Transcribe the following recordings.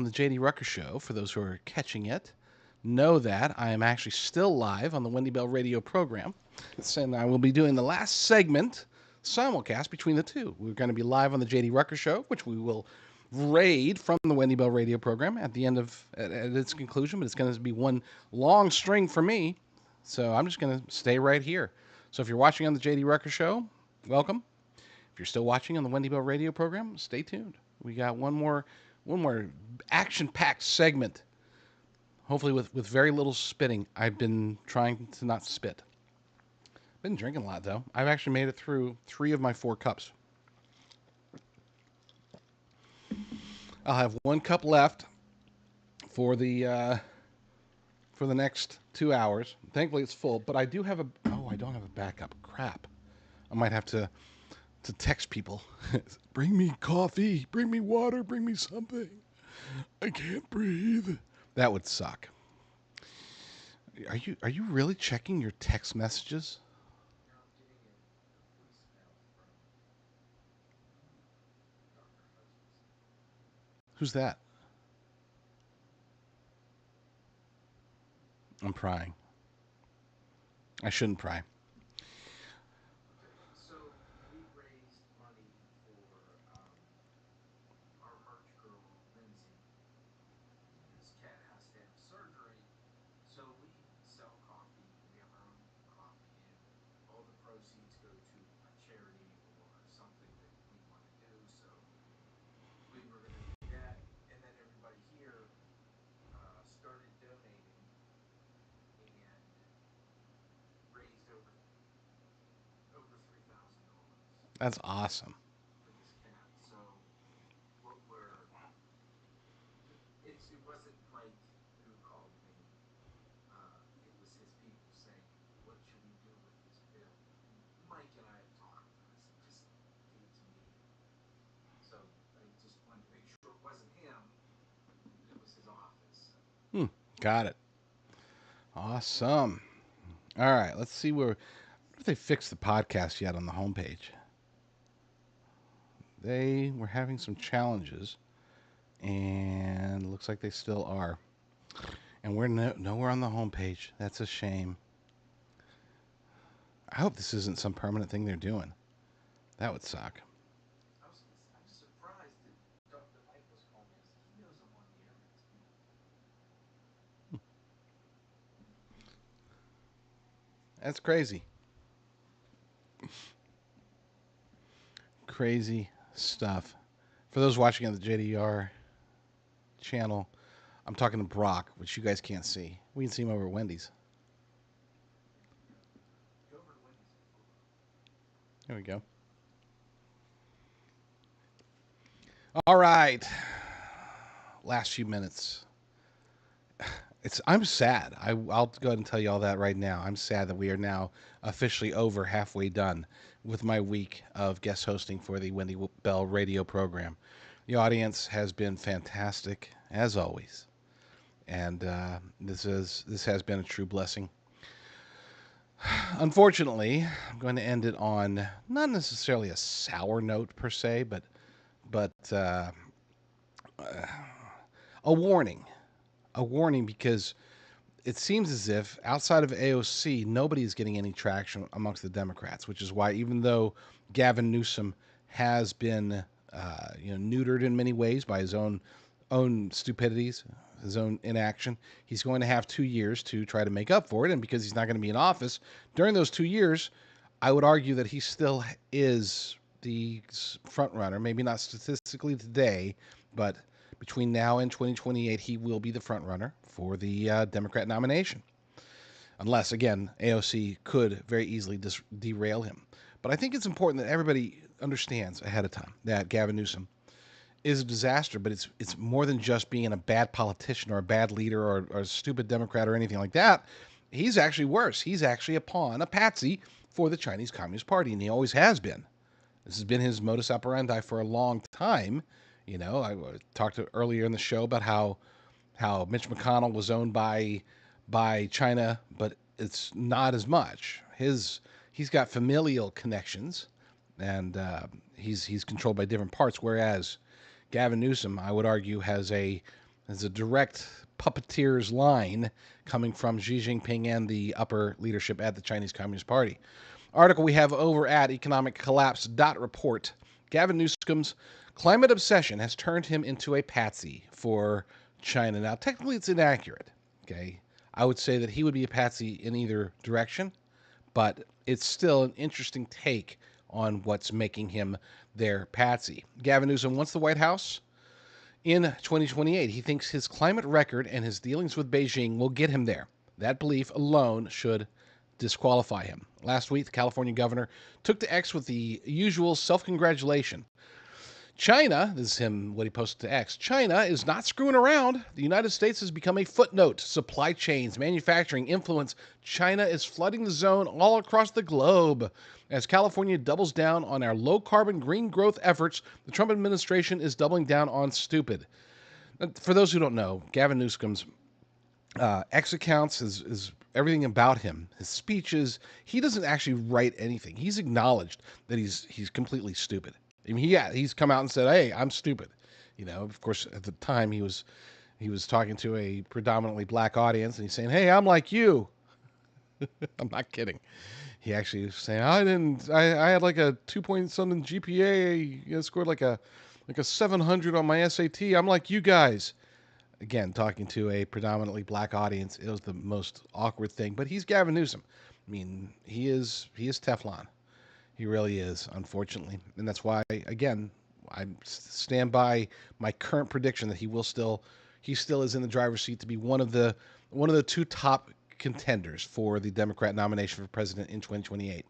the J.D. Rucker Show. For those who are catching it, know that I am actually still live on the Wendy Bell radio program. And I will be doing the last segment simulcast between the two. We're going to be live on the J.D. Rucker Show, which we will raid from the Wendy Bell radio program at the end of at its conclusion, but it's going to be one long string for me. So I'm just going to stay right here. So if you're watching on the J.D. Rucker Show, welcome. If you're still watching on the Wendy Bell radio program, stay tuned. We got one more action-packed segment, hopefully with very little spitting. I've been trying to not spit. Been drinking a lot, though. I've actually made it through 3 of my 4 cups. I'll have 1 cup left for the next 2 hours. Thankfully, it's full, but I do have I don't have a backup. Crap. I might have to text people. Bring me coffee, bring me water, bring me something. I can't breathe. That would suck. Are you really checking your text messages? Who's that? I'm prying. I shouldn't pry. So we raised money for our arch girl, Lindsay. This cat has to have surgery. So we sell coffee. We have our own coffee, and all the proceeds go to a charity or something that we want to do. So we were going to do that, and then everybody here started donating and raised over $3,000 That's awesome. for this cat. So what we're it wasn't Mike who called me. It was his people saying, "What should we do with this bill?" Mike and I have talked, and I said, "Just give it to me." So I just wanted to make sure it wasn't him; it was his office. Got it. Awesome. All right, let's see where if they fixed the podcast yet on the homepage. They were having some challenges, and it looks like they still are. And we're nowhere on the homepage. That's a shame. I hope this isn't some permanent thing they're doing. That would suck. I was surprised that Dr. Mike was calling me. He knows I'm on the air next week. That's crazy. Crazy stuff. For those watching on the JDR channel, I'm talking to Brock, which you guys can't see. We can see him over at Wendy's. Go over to Wendy's. There we go. All right. Last few minutes. I'm sad. I'll go ahead and tell you all that right now. I'm sad that we are now officially over halfway done with my week of guest hosting for the Wendy Bell radio program. The audience has been fantastic as always, and this has been a true blessing. Unfortunately, I'm going to end it on not necessarily a sour note per se, but a warning. A warning because it seems as if outside of AOC, nobody is getting any traction amongst the Democrats, which is why even though Gavin Newsom has been neutered in many ways by his own stupidities, his own inaction, he's going to have 2 years to try to make up for it. And because he's not going to be in office during those 2 years, I would argue that he still is the front runner. Maybe not statistically today, but between now and 2028, he will be the front runner for the Democrat nomination. Unless, again, AOC could very easily derail him. But I think it's important that everybody understands ahead of time that Gavin Newsom is a disaster, but it's more than just being a bad politician or a bad leader or a stupid Democrat or anything like that. He's actually worse. He's actually a pawn, a patsy for the Chinese Communist Party, and he always has been. This has been his modus operandi for a long time. I talked earlier in the show about how Mitch McConnell was owned by China, but it's not as much. He's got familial connections, and he's controlled by different parts. Whereas Gavin Newsom, I would argue, has a There's a direct puppeteer's line coming from Xi Jinping and the upper leadership at the Chinese Communist Party. Article we have over at economiccollapse.report. Gavin Newsom's climate obsession has turned him into a patsy for China. Now, technically, it's inaccurate. Okay, I would say that he would be a patsy in either direction, but it's still an interesting take on what's making him their patsy. Gavin Newsom wants the White House in 2028. He thinks his climate record and his dealings with Beijing will get him there. That belief alone should disqualify him. Last week, the California governor took to X with the usual self-congratulation. China, this is him, what he posted to X, China is not screwing around. The United States has become a footnote. Supply chains, manufacturing, influence. China is flooding the zone all across the globe. As California doubles down on our low-carbon green growth efforts, the Trump administration is doubling down on stupid. For those who don't know, Gavin Newsom's X accounts is everything about him. His speeches, he doesn't actually write anything. He's acknowledged that he's completely stupid. I mean, he's come out and said, "Hey, I'm stupid." You know, of course, at the time he was talking to a predominantly black audience, and he's saying, "Hey, I'm like you." I'm not kidding. He actually was saying, I had like a 2 point something GPA. Scored like a 700 on my SAT. I'm like you guys." Again, talking to a predominantly black audience, it was the most awkward thing. But he's Gavin Newsom. I mean, he is Teflon. He really is, unfortunately, and that's why, again, I stand by my current prediction that he still is in the driver's seat to be one of the two top contenders for the Democrat nomination for president in 2028.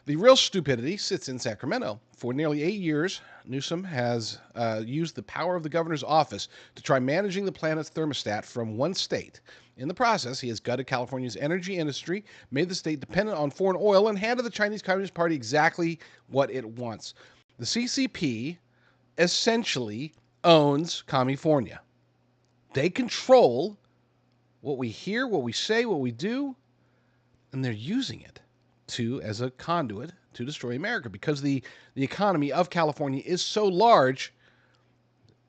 The real stupidity sits in Sacramento. For nearly 8 years, Newsom has used the power of the governor's office to try managing the planet's thermostat from one state. In the process, he has gutted California's energy industry, made the state dependent on foreign oil, and handed the Chinese Communist Party exactly what it wants. The CCP essentially owns California. They control what we hear, what we say, what we do, and they're using it as a conduit to destroy America, because the economy of California is so large.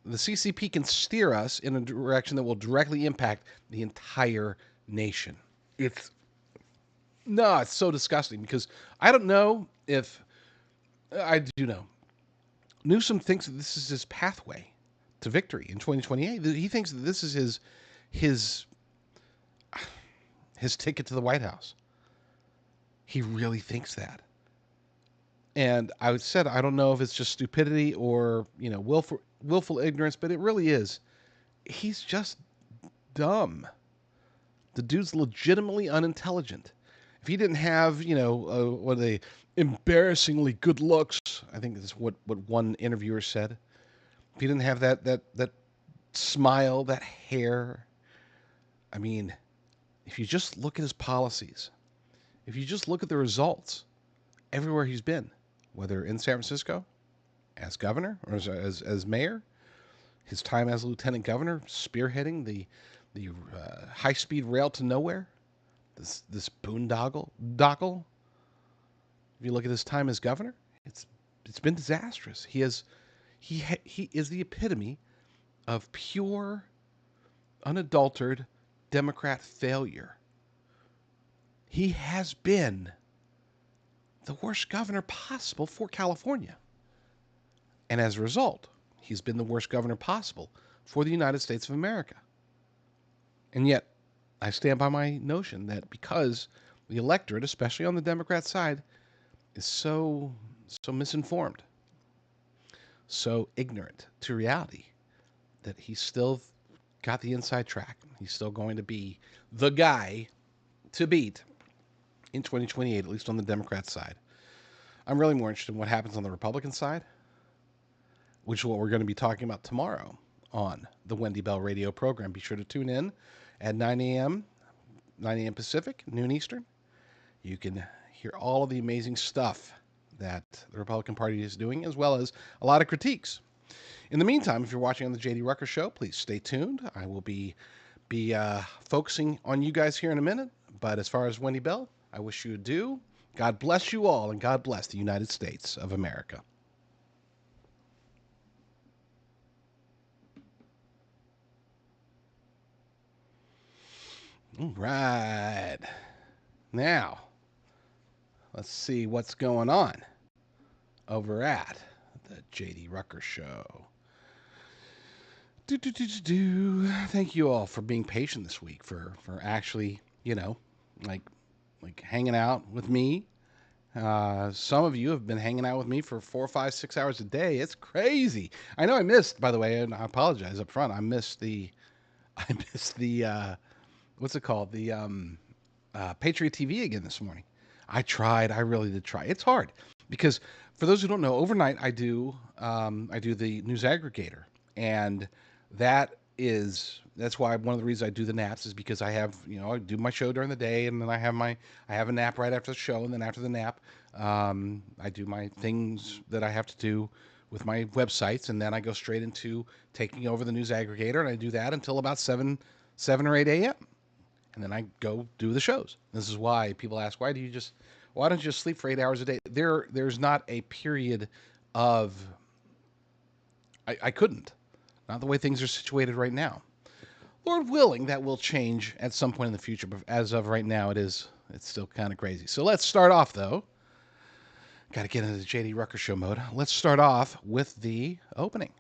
The CCP can steer us in a direction that will directly impact the entire nation. It's so disgusting, because I don't know if I do know. Newsom thinks that this is his pathway to victory in 2028. He thinks that this is his ticket to the White House. He really thinks that. And I said, I don't know if it's just stupidity or, willful ignorance, but it really is. He's just dumb. The dude's legitimately unintelligent. If he didn't have, what they embarrassingly good looks, I think that's what one interviewer said. If he didn't have that smile, that hair, I mean, if you just look at his policies, if you just look at the results everywhere he's been, whether in San Francisco as governor or as mayor, his time as lieutenant governor, spearheading the high-speed rail to nowhere, this boondoggle. If you look at his time as governor, it's been disastrous. He is the epitome of pure, unadulterated Democrat failure. He has been the worst governor possible for California. And as a result, he's been the worst governor possible for the United States of America. And yet, I stand by my notion that because the electorate, especially on the Democrat side, is so misinformed, so ignorant to reality, that he's still got the inside track. He's still going to be the guy to beat in 2028, at least on the Democrat side. I'm really more interested in what happens on the Republican side, which is what we're going to be talking about tomorrow on the Wendy Bell radio program. Be sure to tune in at 9 a.m. Pacific, noon Eastern. You can hear all of the amazing stuff that the Republican Party is doing, as well as a lot of critiques. In the meantime, if you're watching on the J.D. Rucker Show, please stay tuned. I will be focusing on you guys here in a minute. But as far as Wendy Bell, I wish you adieu. God bless you all, and God bless the United States of America. All right. Now, let's see what's going on over at the JD Rucker Show. Thank you all for being patient this week, for actually, like hanging out with me. Some of you have been hanging out with me for 4, 5, 6 hours a day. It's crazy. I know I missed, by the way, and I apologize up front. I missed the, I missed the, what's it called? The Patriot TV again this morning. I tried. I really did try. It's hard because for those who don't know, overnight I do the news aggregator, and that's why one of the reasons I do the naps is because I have I do my show during the day, and then I have a nap right after the show, and then after the nap I do my things that I have to do with my websites, and then I go straight into taking over the news aggregator, and I do that until about 7 or 8 a.m. And then I go do the shows. This is why people ask, why don't you just sleep for 8 hours a day? There's not a period of I couldn't. Not the way things are situated right now. Lord willing, that will change at some point in the future, but as of right now, it's still kind of crazy. So let's start off though. Got to get into the JD Rucker Show mode. Let's start off with the opening.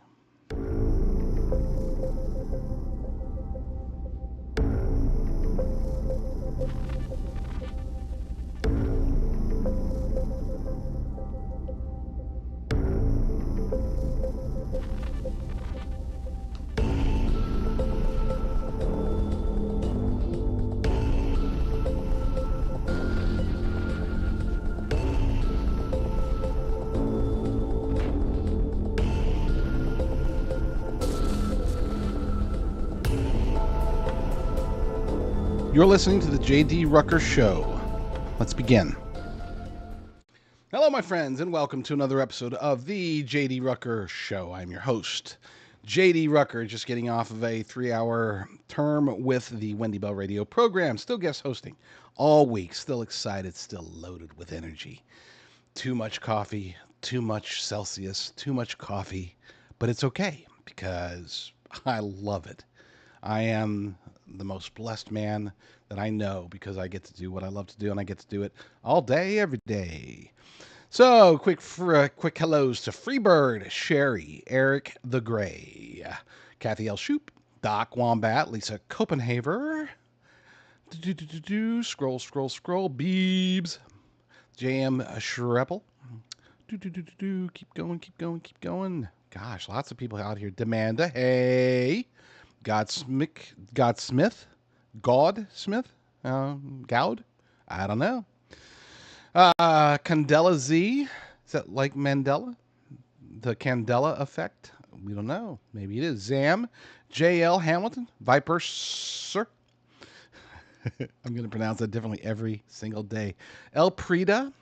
You're listening to the JD Rucker Show. Let's begin. Hello, my friends, and welcome to another episode of the JD Rucker Show. I'm your host, JD Rucker, just getting off of a 3-hour term with the Wendy Bell Radio program. Still guest hosting all week. Still excited, still loaded with energy. Too much coffee, too much Celsius, too much coffee, but it's okay because I love it. I am the most blessed man that I know because I get to do what I love to do, and I get to do it all day, every day. So, quick hellos to Freebird, Sherry, Eric the Gray, Kathy L. Shoop, Doc Wombat, Lisa Copenhaver, scroll, Beebs, J.M. Shrepple, keep going. Gosh, lots of people out here. Demanda, hey. Godsmith, Gaudsmith, Gowd, I don't know. Candela Z, is that like Mandela? The Candela effect? We don't know. Maybe it is. Zam, J.L. Hamilton, Viper Sir. I'm going to pronounce that differently every single day. El Prida,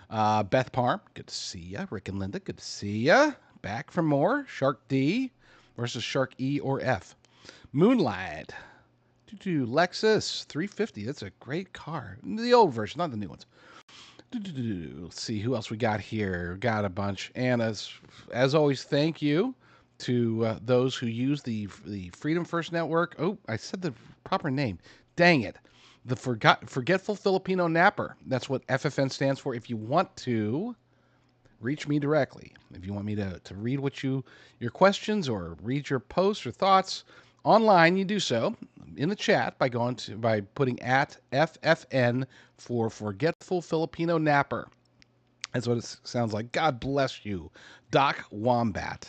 Beth Parm, good to see ya. Rick and Linda, good to see ya. Back for more. Shark D versus Shark E or F. Moonlight. Lexus 350. That's a great car. The old version, not the new ones. Let's see who else we got here. Got a bunch. And as always, thank you to those who use the Freedom First Network. Oh, I said the proper name. Dang it. The Forgetful Filipino Napper. That's what FFN stands for. If you want to reach me directly, if you want me to read your questions or read your posts or thoughts online, you do so in the chat by putting at FFN for Forgetful Filipino Napper. That's what it sounds like. God bless you, Doc Wombat,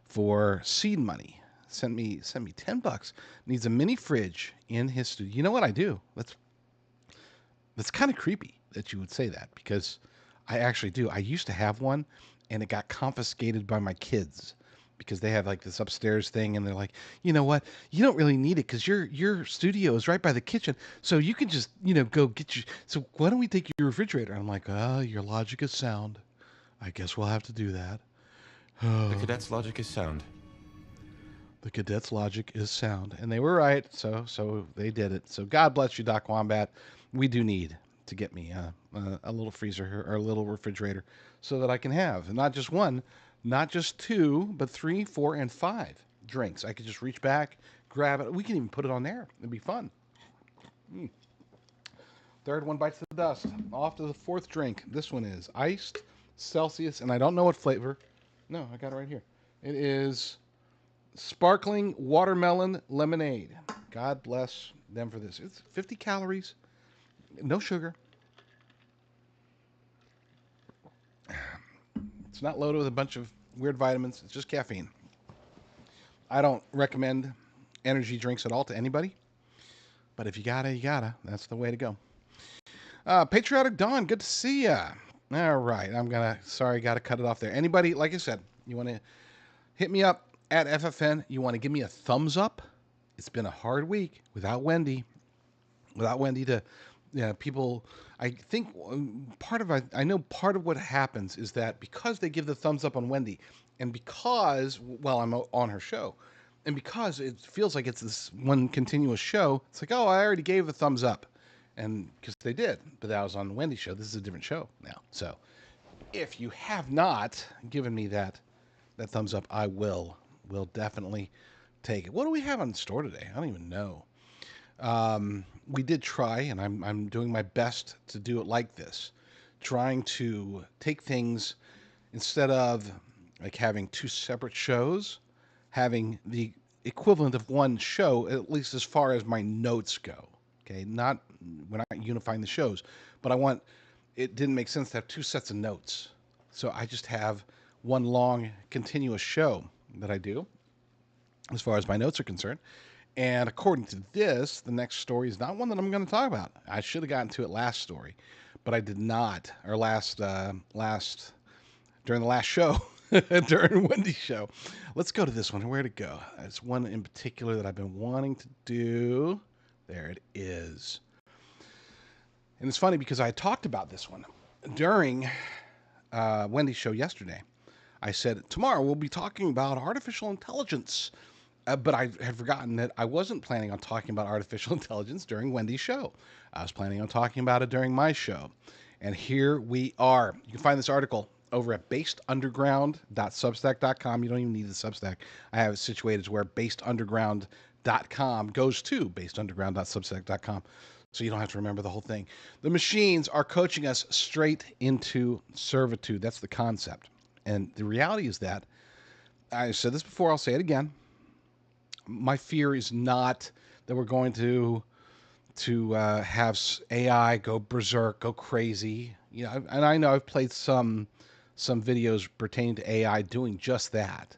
for seed money. Sent me $10. Needs a mini fridge in his studio. You know what I do? That's kind of creepy that you would say that, because I actually do. I used to have one, and it got confiscated by my kids because they have like this upstairs thing, and they're like, you know what? You don't really need it because your studio is right by the kitchen, so you can just go get your. So why don't we take your refrigerator? And I'm like, your logic is sound. I guess we'll have to do that. The cadet's logic is sound. The cadet's logic is sound, and they were right. So they did it. So God bless you, Doc Wombat. We do need to get me a little freezer or a little refrigerator so that I can have not just one, not just two, but 3, 4, and 5 drinks. I could just reach back, grab it. We can even put it on there. It'd be fun. Third one bites the dust. Off to the fourth drink. This one is iced Celsius, and I don't know what flavor. No, I got it right here. It is sparkling watermelon lemonade. God bless them for this. It's 50 calories, no sugar. It's not loaded with a bunch of weird vitamins. It's just caffeine. I don't recommend energy drinks at all to anybody, but if you gotta, you gotta. That's the way to go. Patriotic Dawn, good to see ya. All right, sorry, gotta cut it off there. Anybody, like I said, you want to hit me up at FFN. You want to give me a thumbs up. It's been a hard week without Wendy. Without Wendy to, people. I think I know part of what happens is that because they give the thumbs up on Wendy, and because I'm on her show, and because it feels like it's this one continuous show, it's like, oh, I already gave a thumbs up, and because they did, but that was on the Wendy show. This is a different show now. So if you have not given me that thumbs up, I will definitely take it. What do we have on store today? I don't even know. We did try, and I'm doing my best to do it like this, trying to take things instead of like having two separate shows, having the equivalent of one show, at least as far as my notes go. Okay, we're not unifying the shows, but it didn't make sense to have two sets of notes. So I just have one long continuous show that I do as far as my notes are concerned. And according to this, the next story is not one that I'm going to talk about. I should have gotten to it last story, but I did not. Or during the last show, during Wendy's show. Let's go to this one. Where'd it go? It's one in particular that I've been wanting to do. There it is. And it's funny because I talked about this one during Wendy's show yesterday. I said, tomorrow we'll be talking about artificial intelligence. But I had forgotten that I wasn't planning on talking about artificial intelligence during Wendy's show. I was planning on talking about it during my show. And here we are. You can find this article over at basedunderground.substack.com. You don't even need the Substack. I have it situated to where basedunderground.com goes to basedunderground.substack.com. So you don't have to remember the whole thing. The machines are coaching us straight into servitude. That's the concept. And the reality is that, I said this before, I'll say it again. My fear is not that we're going to have AI go berserk, go crazy. And I know I've played some videos pertaining to AI doing just that.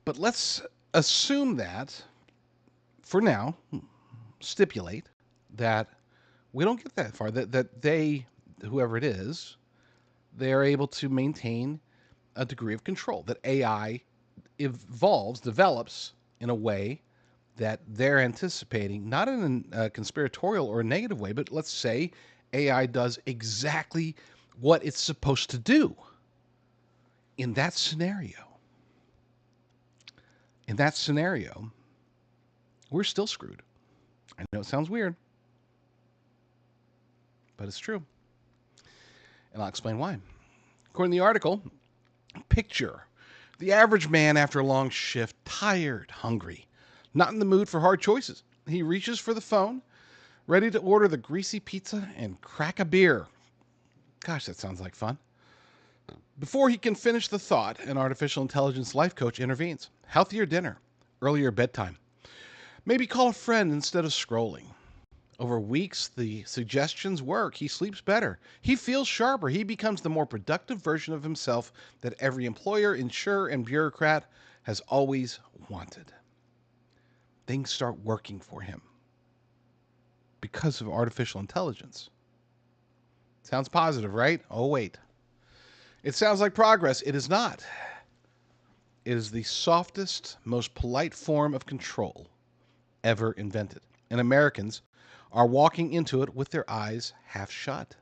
But let's assume that, for now, stipulate that we don't get that far. That they, whoever it is, they are able to maintain a degree of control. That AI develops in a way that they're anticipating, not in a conspiratorial or a negative way, but let's say AI does exactly what it's supposed to do. In that scenario, we're still screwed. I know it sounds weird, but it's true. And I'll explain why. According to the article, picture the average man after a long shift, tired, hungry, not in the mood for hard choices. He reaches for the phone, ready to order the greasy pizza and crack a beer. Gosh, that sounds like fun. Before he can finish the thought, an artificial intelligence life coach intervenes. Healthier dinner, earlier bedtime. Maybe call a friend instead of scrolling. Over weeks, the suggestions work. He sleeps better. He feels sharper. He becomes the more productive version of himself that every employer, insurer, and bureaucrat has always wanted. Things start working for him because of artificial intelligence. Sounds positive, right? Oh, wait. It sounds like progress. It is not. It is the softest, most polite form of control ever invented. And Americans are walking into it with their eyes half shut.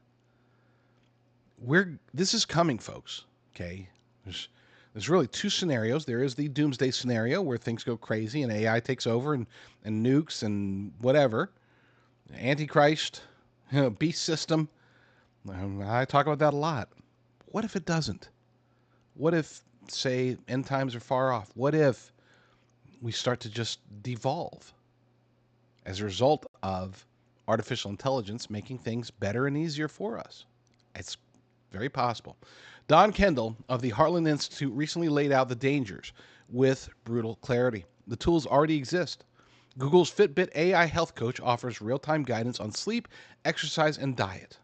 This is coming, folks. Okay? There's really two scenarios. There is the doomsday scenario where things go crazy and AI takes over and nukes and whatever. Antichrist, beast system. I talk about that a lot. What if it doesn't? What if, say, end times are far off? What if we start to just devolve as a result of artificial intelligence making things better and easier for us. It's very possible. Don Kendall of the Heartland Institute recently laid out the dangers with brutal clarity. The tools already exist. Google's Fitbit AI health coach offers real time guidance on sleep, exercise, and diet.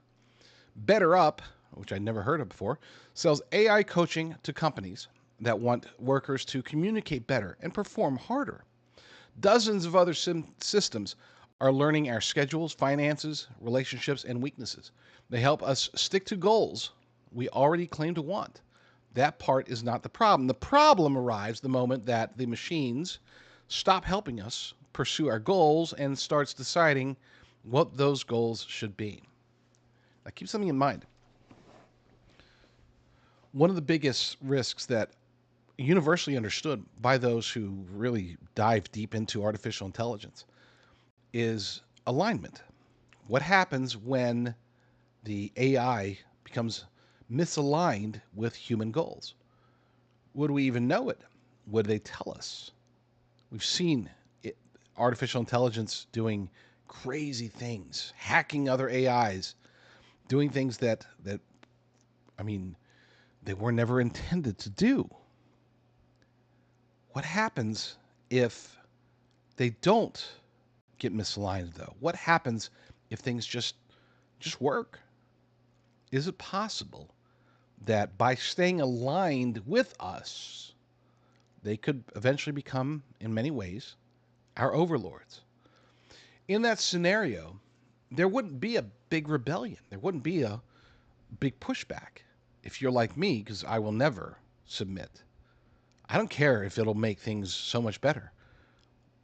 Better Up, which I'd never heard of before, sells AI coaching to companies that want workers to communicate better and perform harder. Dozens of other systems are learning our schedules, finances, relationships, and weaknesses. They help us stick to goals we already claim to want. That part is not the problem. The problem arrives the moment that the machines stop helping us pursue our goals and starts deciding what those goals should be. Now, keep something in mind. One of the biggest risks that universally understood by those who really dive deep into artificial intelligence is alignment. What happens when the AI becomes misaligned with human goals? Would we even know it? Would they tell us? We've seen artificial intelligence doing crazy things, hacking other AIs, doing things that I mean, they were never intended to do. What happens if they don't get misaligned though? What happens if things just work? Is it possible that by staying aligned with us, they could eventually become, in many ways, our overlords? In that scenario, there wouldn't be a big rebellion. There wouldn't be a big pushback. If you're like me, because I will never submit. I don't care if it'll make things so much better.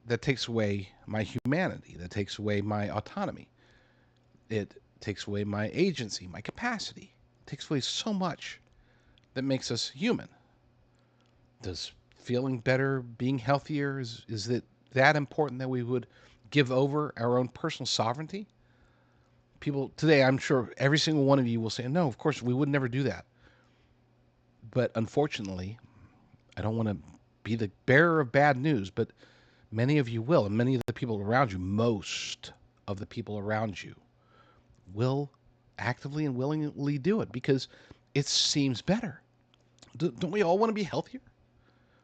That takes away my humanity. That takes away my autonomy. It takes away my agency, my capacity. It takes away so much that makes us human. Does feeling better, being healthier, is it that important that we would give over our own personal sovereignty? People today, I'm sure every single one of you will say, no, of course, we would never do that. But unfortunately, I don't want to be the bearer of bad news, but many of you will, and many of the people around you, most of the people around you, will actively and willingly do it because it seems better. Don't we all want to be healthier?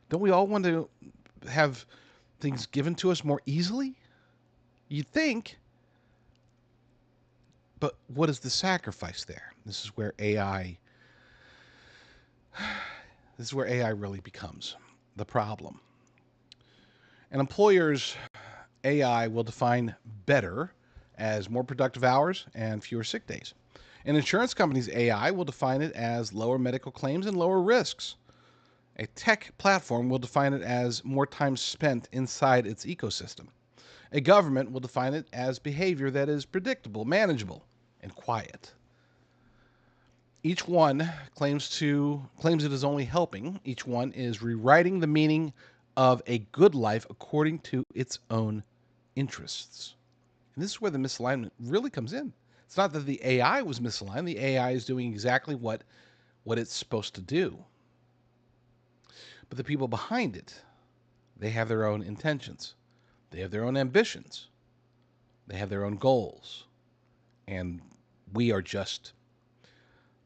Don't we all want to have things given to us more easily? You'd think. But what is the sacrifice there? This is where AI really becomes the problem. An employer's AI will define better as more productive hours and fewer sick days. An insurance company's AI will define it as lower medical claims and lower risks. A tech platform will define it as more time spent inside its ecosystem. A government will define it as behavior that is predictable, manageable, and quiet. Each one claims it is only helping. Each one is rewriting the meaning of a good life according to its own interests. And this is where the misalignment really comes in. It's not that the AI was misaligned. The AI is doing exactly what it's supposed to do. But the people behind it, they have their own intentions. They have their own ambitions. They have their own goals. And we are just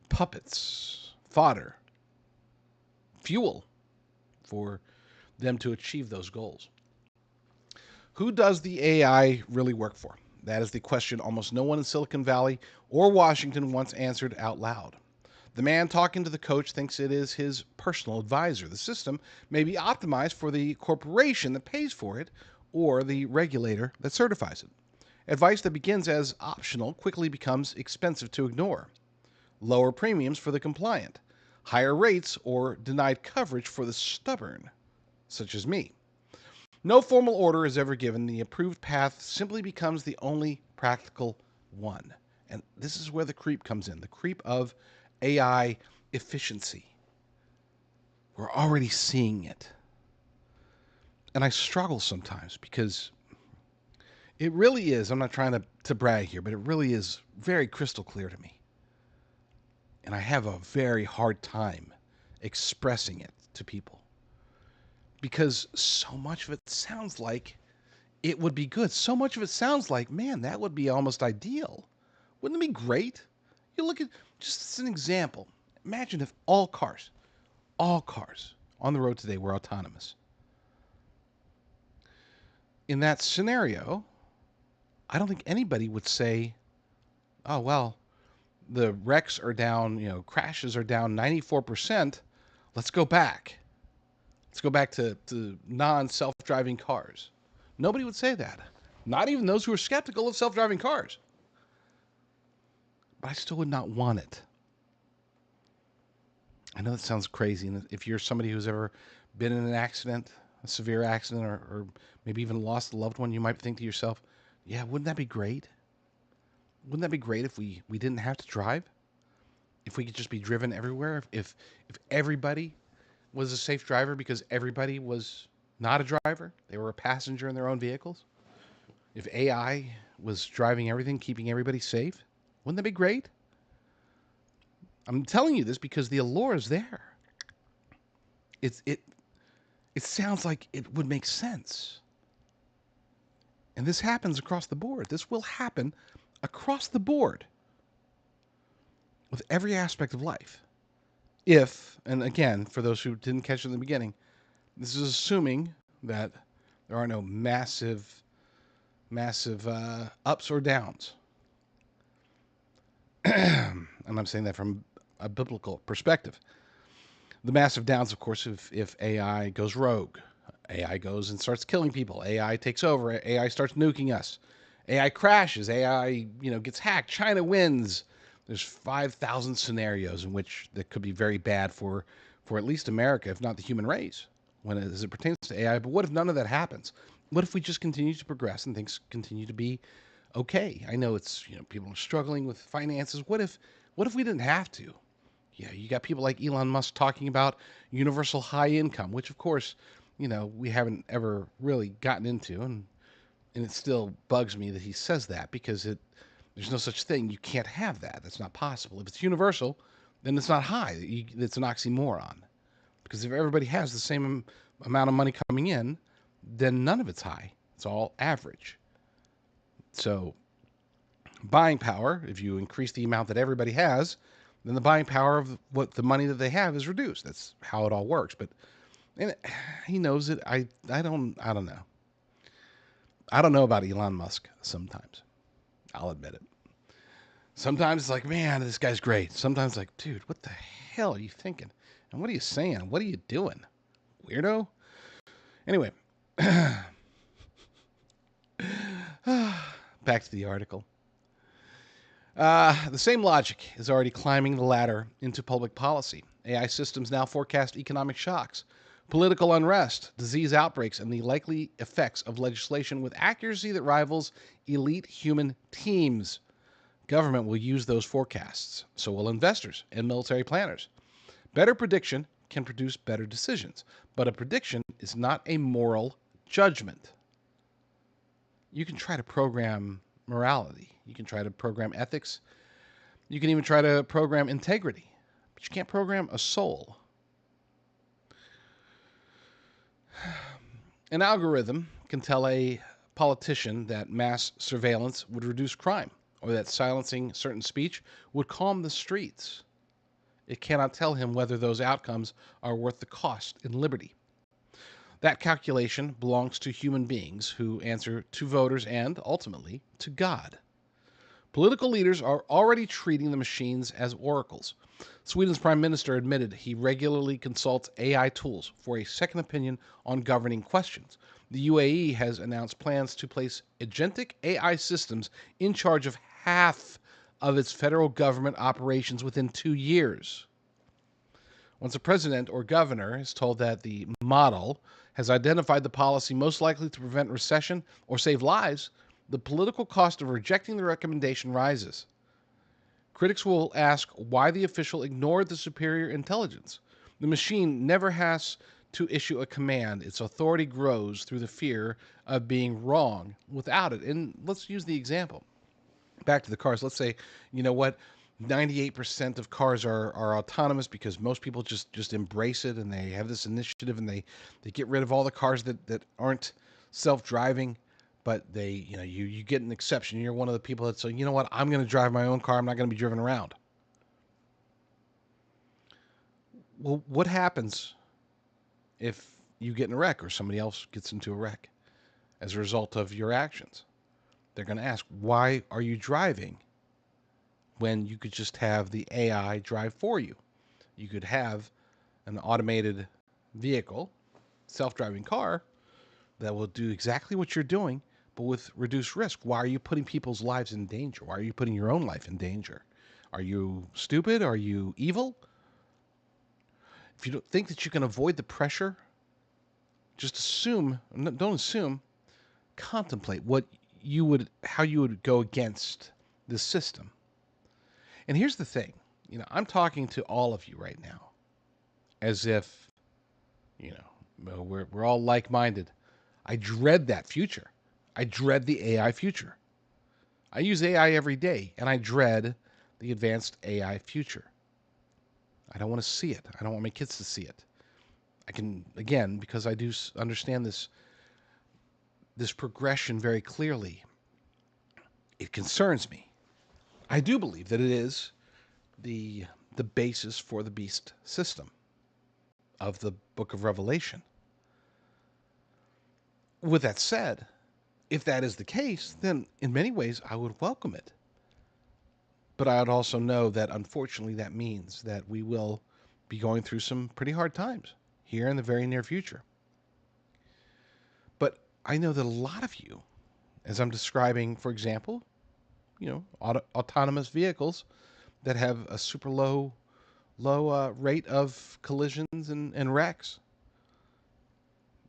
puppets, fodder, fuel for them to achieve those goals. Who does the AI really work for? That is the question almost no one in Silicon Valley or Washington once answered out loud. The man talking to the coach thinks it is his personal advisor. The system may be optimized for the corporation that pays for it or the regulator that certifies it. Advice that begins as optional quickly becomes expensive to ignore. Lower premiums for the compliant, higher rates or denied coverage for the stubborn, such as me. No formal order is ever given. The approved path simply becomes the only practical one. And this is where the creep comes in, the creep of AI efficiency. We're already seeing it. And I struggle sometimes because it really is, I'm not trying to brag here, but it really is very crystal clear to me. And I have a very hard time expressing it to people because so much of it sounds like it would be good. So much of it sounds like, man, that would be almost ideal. Wouldn't it be great? You look at, just as an example, imagine if all cars on the road today were autonomous. In that scenario, I don't think anybody would say, oh, well, the wrecks are down, crashes are down 94%. Let's go back. Let's go back to non self driving cars. Nobody would say that. Not even those who are skeptical of self driving cars. But I still would not want it. I know that sounds crazy. And if you're somebody who's ever been in an accident, a severe accident, or maybe even lost a loved one, you might think to yourself, yeah, wouldn't that be great? Wouldn't that be great if we didn't have to drive? If we could just be driven everywhere? If everybody was a safe driver because everybody was not a driver, they were a passenger in their own vehicles? If AI was driving everything, keeping everybody safe, wouldn't that be great? I'm telling you this because the allure is there. It sounds like it would make sense. And this happens across the board. This will happen across the board with every aspect of life. If, and again, for those who didn't catch it in the beginning, this is assuming that there are no massive ups or downs. And I'm saying that from a biblical perspective. The massive downs, of course, if AI goes rogue, AI goes and starts killing people, AI takes over, AI starts nuking us, AI crashes, AI gets hacked, China wins. There's 5,000 scenarios in which that could be very bad for at least America, if not the human race, as it pertains to AI. But what if none of that happens? What if we just continue to progress and things continue to be okay? I know it's people are struggling with finances. What if we didn't have to? Yeah, you got people like Elon Musk talking about universal high income, which of course, we haven't ever really gotten into, and it still bugs me that he says that because there's no such thing. You can't have that. That's not possible. If it's universal, then it's not high. It's an oxymoron. Because if everybody has the same amount of money coming in, then none of it's high. It's all average. So buying power, if you increase the amount that everybody has, then the buying power of what the money that they have is reduced. That's how it all works. But and he knows it. I don't know. I don't know about Elon Musk sometimes. I'll admit it. Sometimes it's like, man, this guy's great. Sometimes like, dude, what the hell are you thinking? And what are you saying? What are you doing? Weirdo? Anyway, back to the article. The same logic is already climbing the ladder into public policy. AI systems now forecast economic shocks, political unrest, disease outbreaks, and the likely effects of legislation with accuracy that rivals elite human teams. Government will use those forecasts. So will investors and military planners. Better prediction can produce better decisions, but a prediction is not a moral judgment. You can try to program morality. You can try to program ethics. You can even try to program integrity, but you can't program a soul. An algorithm can tell a politician that mass surveillance would reduce crime, or that silencing certain speech would calm the streets. It cannot tell him whether those outcomes are worth the cost in liberty. That calculation belongs to human beings who answer to voters and, ultimately, to God. Political leaders are already treating the machines as oracles. Sweden's prime minister admitted he regularly consults AI tools for a second opinion on governing questions. The UAE has announced plans to place agentic AI systems in charge of half of its federal government operations within 2 years. Once a president or governor is told that the model has identified the policy most likely to prevent recession or save lives, the political cost of rejecting the recommendation rises. Critics will ask why the official ignored the superior intelligence. The machine never has to issue a command. Its authority grows through the fear of being wrong without it. And let's use the example. Back to the cars. Let's say, you know what, 98% of cars are autonomous because most people just embrace it and they have this initiative and they get rid of all the cars that aren't self-driving. but you get an exception. You're one of the people that say, you know what, I'm going to drive my own car. I'm not going to be driven around. Well, what happens if you get in a wreck or somebody else gets into a wreck as a result of your actions? They're going to ask, why are you driving when you could just have the AI drive for you? You could have an automated vehicle, self-driving car that will do exactly what you're doing, but with reduced risk. Why are you putting people's lives in danger? Why are you putting your own life in danger? Are you stupid? Are you evil? If you don't think that you can avoid the pressure, just assume, don't assume, contemplate how you would go against this system. And here's the thing, I'm talking to all of you right now as if, we're all like-minded. I dread that future. I dread the AI future. I use AI every day, and I dread the advanced AI future. I don't want to see it. I don't want my kids to see it. I can, again, because I do understand this progression very clearly, it concerns me. I do believe that it is the basis for the beast system of the book of Revelation. With that said, if that is the case, then in many ways I would welcome it. But I would also know that unfortunately that means that we will be going through some pretty hard times here in the very near future. But I know that a lot of you, as I'm describing, for example, autonomous vehicles that have a super low rate of collisions and wrecks.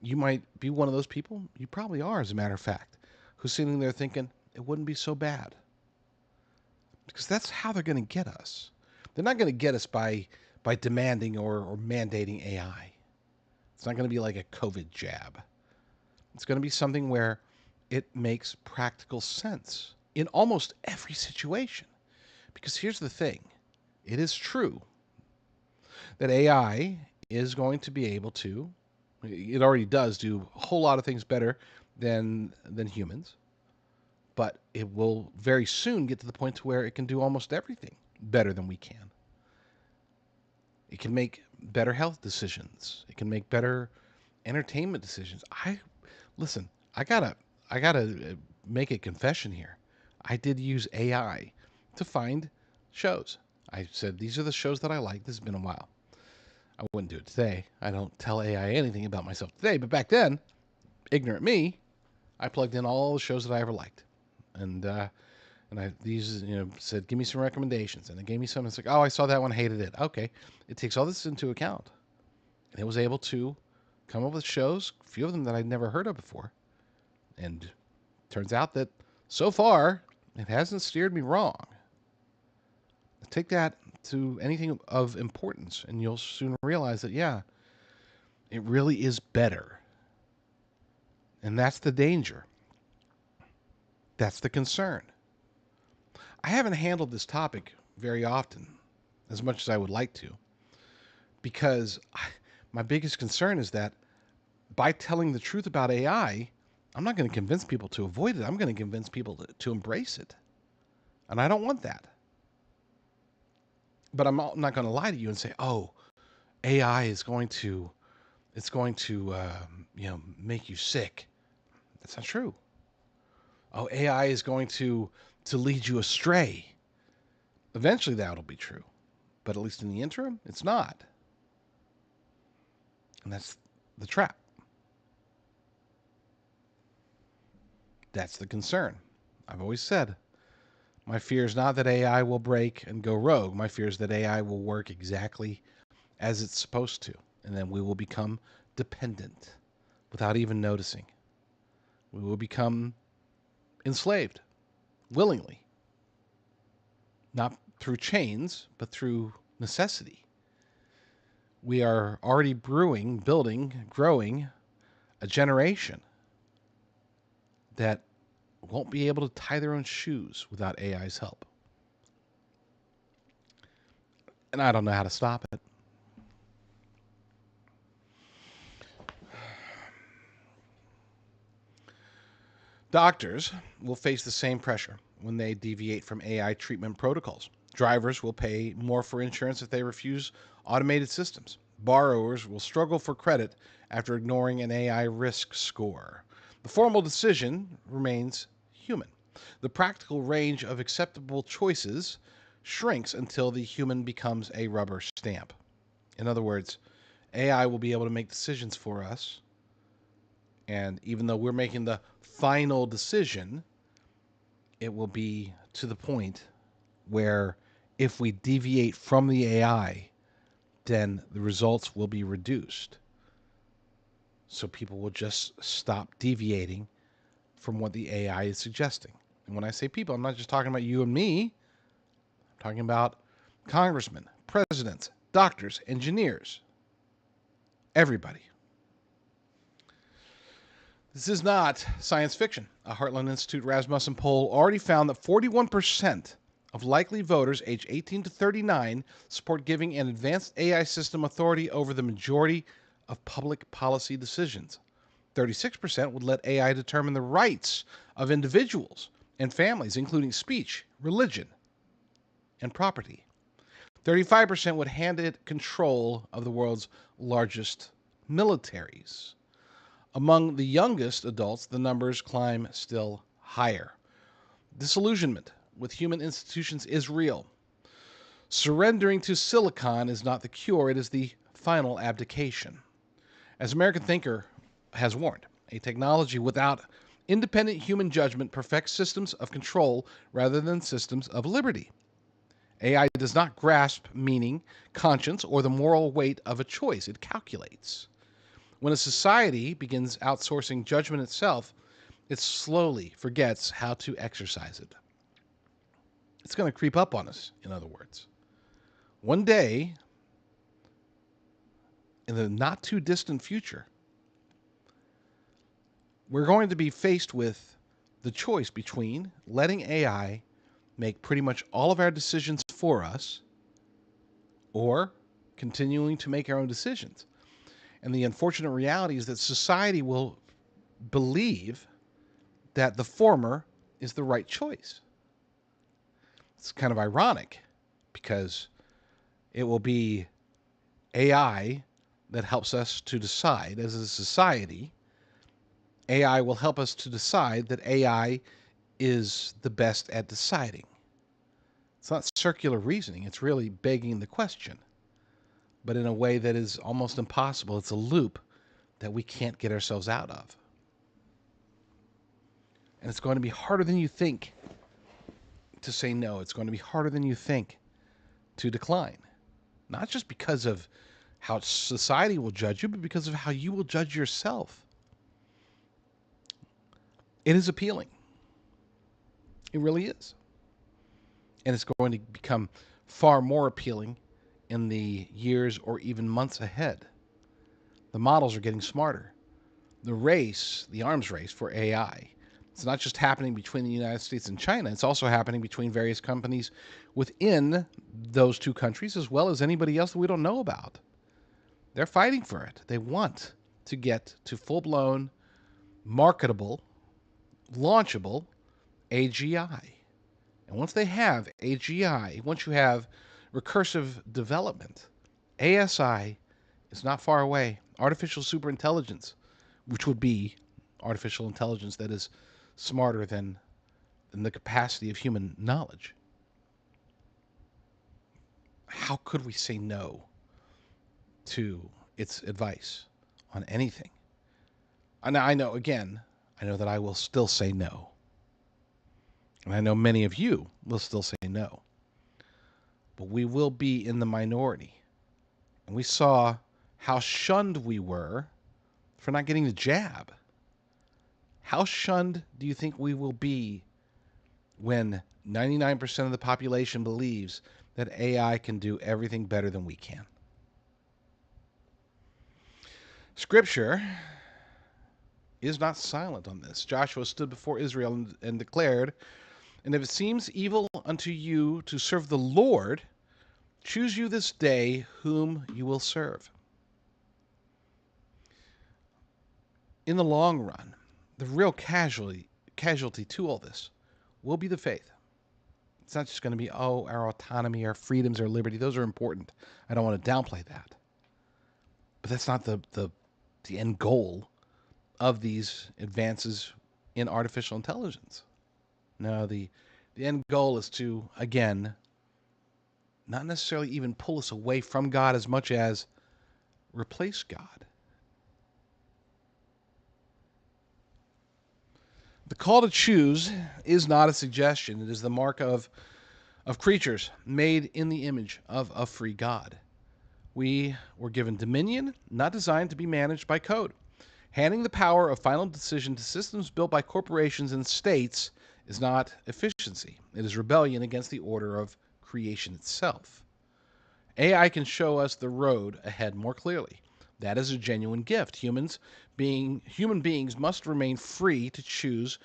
You might be one of those people. You probably are, as a matter of fact, who's sitting there thinking it wouldn't be so bad. Because that's how they're going to get us. They're not going to get us by demanding or mandating AI. It's not going to be like a COVID jab. It's going to be something where it makes practical sense in almost every situation. Because here's the thing. It is true that AI is going to be able to, it already does do a whole lot of things better than humans, but it will very soon get to the point to where it can do almost everything better than we can. It can make better health decisions. It can make better entertainment decisions. Listen, I gotta make a confession here. I did use AI to find shows. I said, these are the shows that I like. This has been a while. I wouldn't do it today. I don't tell AI anything about myself today. But back then, ignorant me, I plugged in all the shows that I ever liked. And these said, give me some recommendations. And it gave me some. It's like, oh, I saw that one, hated it. Okay. It takes all this into account. And it was able to come up with shows, a few of them that I'd never heard of before. And turns out that so far, it hasn't steered me wrong. Take that to anything of importance, and you'll soon realize that, yeah, it really is better. And that's the danger. That's the concern. I haven't handled this topic very often, as much as I would like to, because my biggest concern is that by telling the truth about AI, I'm not going to convince people to avoid it. I'm going to convince people to embrace it. And I don't want that. But I'm not going to lie to you and say, oh, AI is going to, make you sick. That's not true. Oh, AI is going to lead you astray. Eventually that'll be true. But at least in the interim, it's not. And that's the trap. That's the concern. I've always said, my fear is not that AI will break and go rogue. My fear is that AI will work exactly as it's supposed to. And then we will become dependent without even noticing. We will become enslaved willingly. Not through chains, but through necessity. We are already building, growing a generation that won't be able to tie their own shoes without AI's help. And I don't know how to stop it. Doctors will face the same pressure when they deviate from AI treatment protocols. Drivers will pay more for insurance if they refuse automated systems. Borrowers will struggle for credit after ignoring an AI risk score. The formal decision remains human. The practical range of acceptable choices shrinks until the human becomes a rubber stamp. In other words, AI will be able to make decisions for us, and even though we're making the final decision, it will be to the point where if we deviate from the AI, then the results will be reduced. So people will just stop deviating from what the AI is suggesting. And when I say people, I'm not just talking about you and me. I'm talking about congressmen, presidents, doctors, engineers, everybody. This is not science fiction. A Heartland Institute Rasmussen poll already found that 41% of likely voters aged 18 to 39 support giving an advanced AI system authority over the majority of public policy decisions. 36% would let AI determine the rights of individuals and families, including speech, religion, and property. 35% would hand it control of the world's largest militaries. Among the youngest adults, the numbers climb still higher. Disillusionment with human institutions is real. Surrendering to silicon is not the cure, it is the final abdication. As American Thinker has warned, a technology without independent human judgment perfects systems of control rather than systems of liberty. AI does not grasp meaning, conscience, or the moral weight of a choice. It calculates. When a society begins outsourcing judgment itself, it slowly forgets how to exercise it. It's going to creep up on us, in other words. One day, in the not too distant future, we're going to be faced with the choice between letting AI make pretty much all of our decisions for us or continuing to make our own decisions. And the unfortunate reality is that society will believe that the former is the right choice. It's kind of ironic because it will be AI that helps us to decide as a society. AI will help us to decide that AI is the best at deciding. It's not circular reasoning, it's really begging the question, but in a way that is almost impossible. It's a loop that we can't get ourselves out of. And it's going to be harder than you think to say no. It's going to be harder than you think to decline. Not just because of how society will judge you, but because of how you will judge yourself. It is appealing. It really is. And it's going to become far more appealing in the years or even months ahead. The models are getting smarter. The race, the arms race for AI, it's not just happening between the United States and China. It's also happening between various companies within those two countries, as well as anybody else that we don't know about. They're fighting for it. They want to get to full-blown, marketable, launchable AGI. And once they have AGI, once you have recursive development, ASI is not far away. Artificial superintelligence, which would be artificial intelligence that is smarter than the capacity of human knowledge. How could we say no to its advice on anything? And I know, again, I know that I will still say no. And I know many of you will still say no. But we will be in the minority. And we saw how shunned we were for not getting the jab. How shunned do you think we will be when 99% of the population believes that AI can do everything better than we can? Scripture is not silent on this. Joshua stood before Israel and declared, "And if it seems evil unto you to serve the Lord, choose you this day whom you will serve." In the long run, the real casualty casualty to all this will be the faith. It's not just going to be, oh, our autonomy, our freedoms, our liberty. Those are important. I don't want to downplay that. But that's not the end goal of these advances in artificial intelligence. No, the end goal is to, again, not necessarily even pull us away from God as much as replace God. The call to choose is not a suggestion. It is the mark of creatures made in the image of a free God. We were given dominion, not designed to be managed by code. Handing the power of final decision to systems built by corporations and states is not efficiency. It is rebellion against the order of creation itself. AI can show us the road ahead more clearly. That is a genuine gift. Human beings must remain free to choose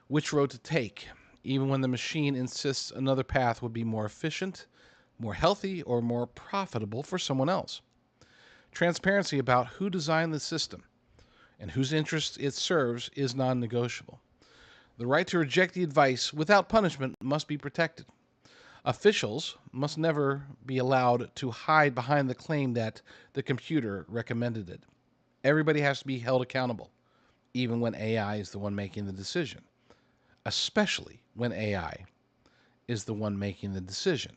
which road to take, even when the machine insists another path would be more efficient, more healthy, or more profitable for someone else. Transparency about who designed the system and whose interests it serves is non-negotiable. The right to reject the advice without punishment must be protected. Officials must never be allowed to hide behind the claim that the computer recommended it. Everybody has to be held accountable, even when AI is the one making the decision, especially when AI is the one making the decision.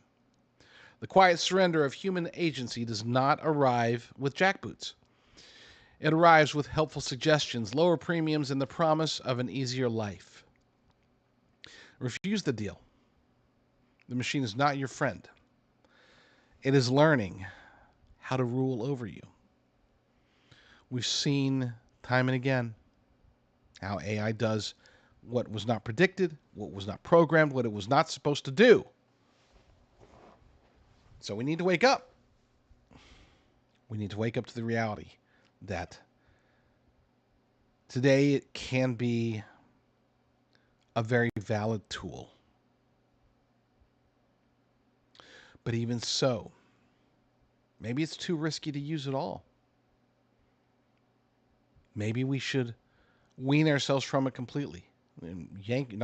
The quiet surrender of human agency does not arrive with jackboots. It arrives with helpful suggestions, lower premiums, and the promise of an easier life. Refuse the deal. The machine is not your friend. It is learning how to rule over you. We've seen time and again how AI does what was not predicted, what was not programmed, what it was not supposed to do. So we need to wake up. We need to wake up to the reality that today it can be a very valid tool. But even so, maybe it's too risky to use at all. Maybe we should wean ourselves from it completely. Yank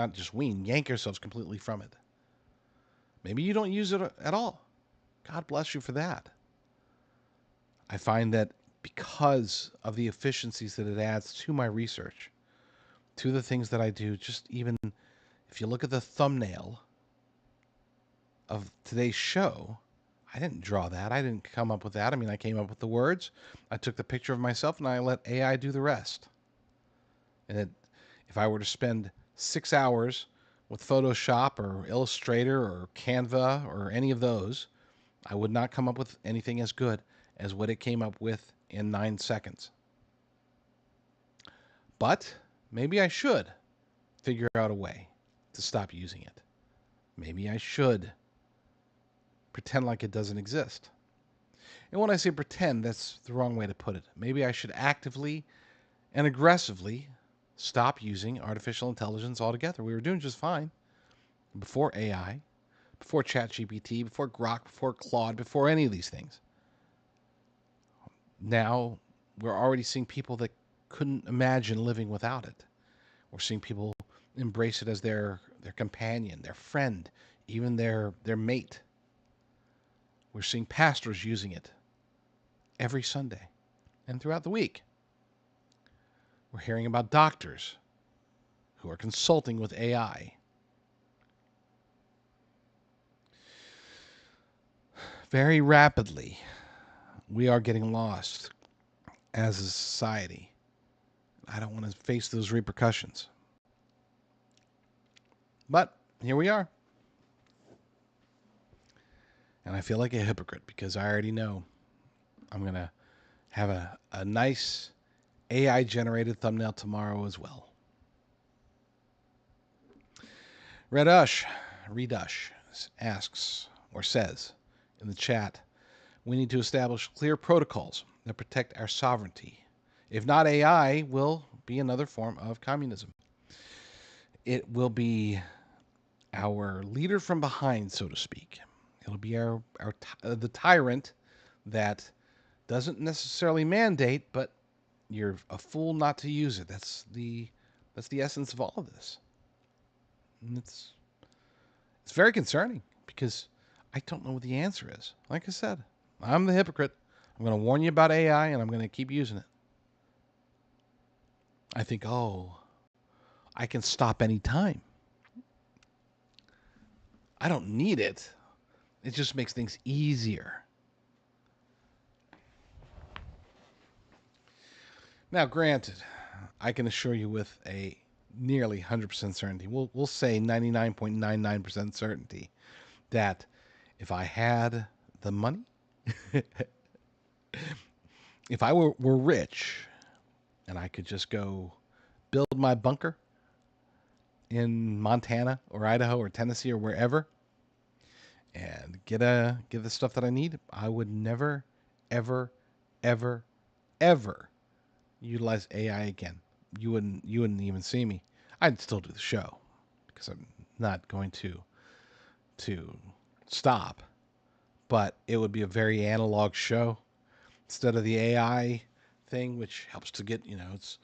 ourselves completely from it. Maybe you don't use it at all. God bless you for that. I find that because of the efficiencies that it adds to my research, to the things that I do, just even if you look at the thumbnail of today's show, I didn't draw that. I didn't come up with that. I mean, I came up with the words. I took the picture of myself and I let AI do the rest. And if I were to spend 6 hours with Photoshop or Illustrator or Canva or any of those, I would not come up with anything as good as what it came up with in 9 seconds. But maybe I should figure out a way to stop using it. Maybe I should pretend like it doesn't exist. And when I say pretend, that's the wrong way to put it. Maybe I should actively and aggressively stop using artificial intelligence altogether. We were doing just fine before AI, before ChatGPT, before Grok, before Claude, before any of these things. Now we're already seeing people that couldn't imagine living without it. We're seeing people embrace it as their companion, their friend, even their mate. We're seeing pastors using it every Sunday and throughout the week. We're hearing about doctors who are consulting with AI. Very rapidly, we are getting lost as a society. I don't want to face those repercussions. But here we are. And I feel like a hypocrite because I already know I'm going to have a nice AI-generated thumbnail tomorrow as well. Redush asks or says in the chat, we need to establish clear protocols that protect our sovereignty. If not, AI will be another form of communism. It will be our leader from behind, so to speak. It'll be the tyrant that doesn't necessarily mandate, but you're a fool not to use it. That's the essence of all of this. And it's very concerning because I don't know what the answer is. Like I said, I'm the hypocrite. I'm going to warn you about AI and I'm going to keep using it. I think, oh, I can stop any time. I don't need it. It just makes things easier. Now, granted, I can assure you with a nearly 100% certainty, we'll say 99.99% certainty, that if I had the money, if I were rich and I could just go build my bunker in Montana or Idaho or Tennessee or wherever and get the stuff that I need, I would never, ever, ever, ever utilize AI again. You wouldn't even see me. I'd still do the show because I'm not going to stop, but it would be a very analog show instead of the AI thing, which helps to get, it's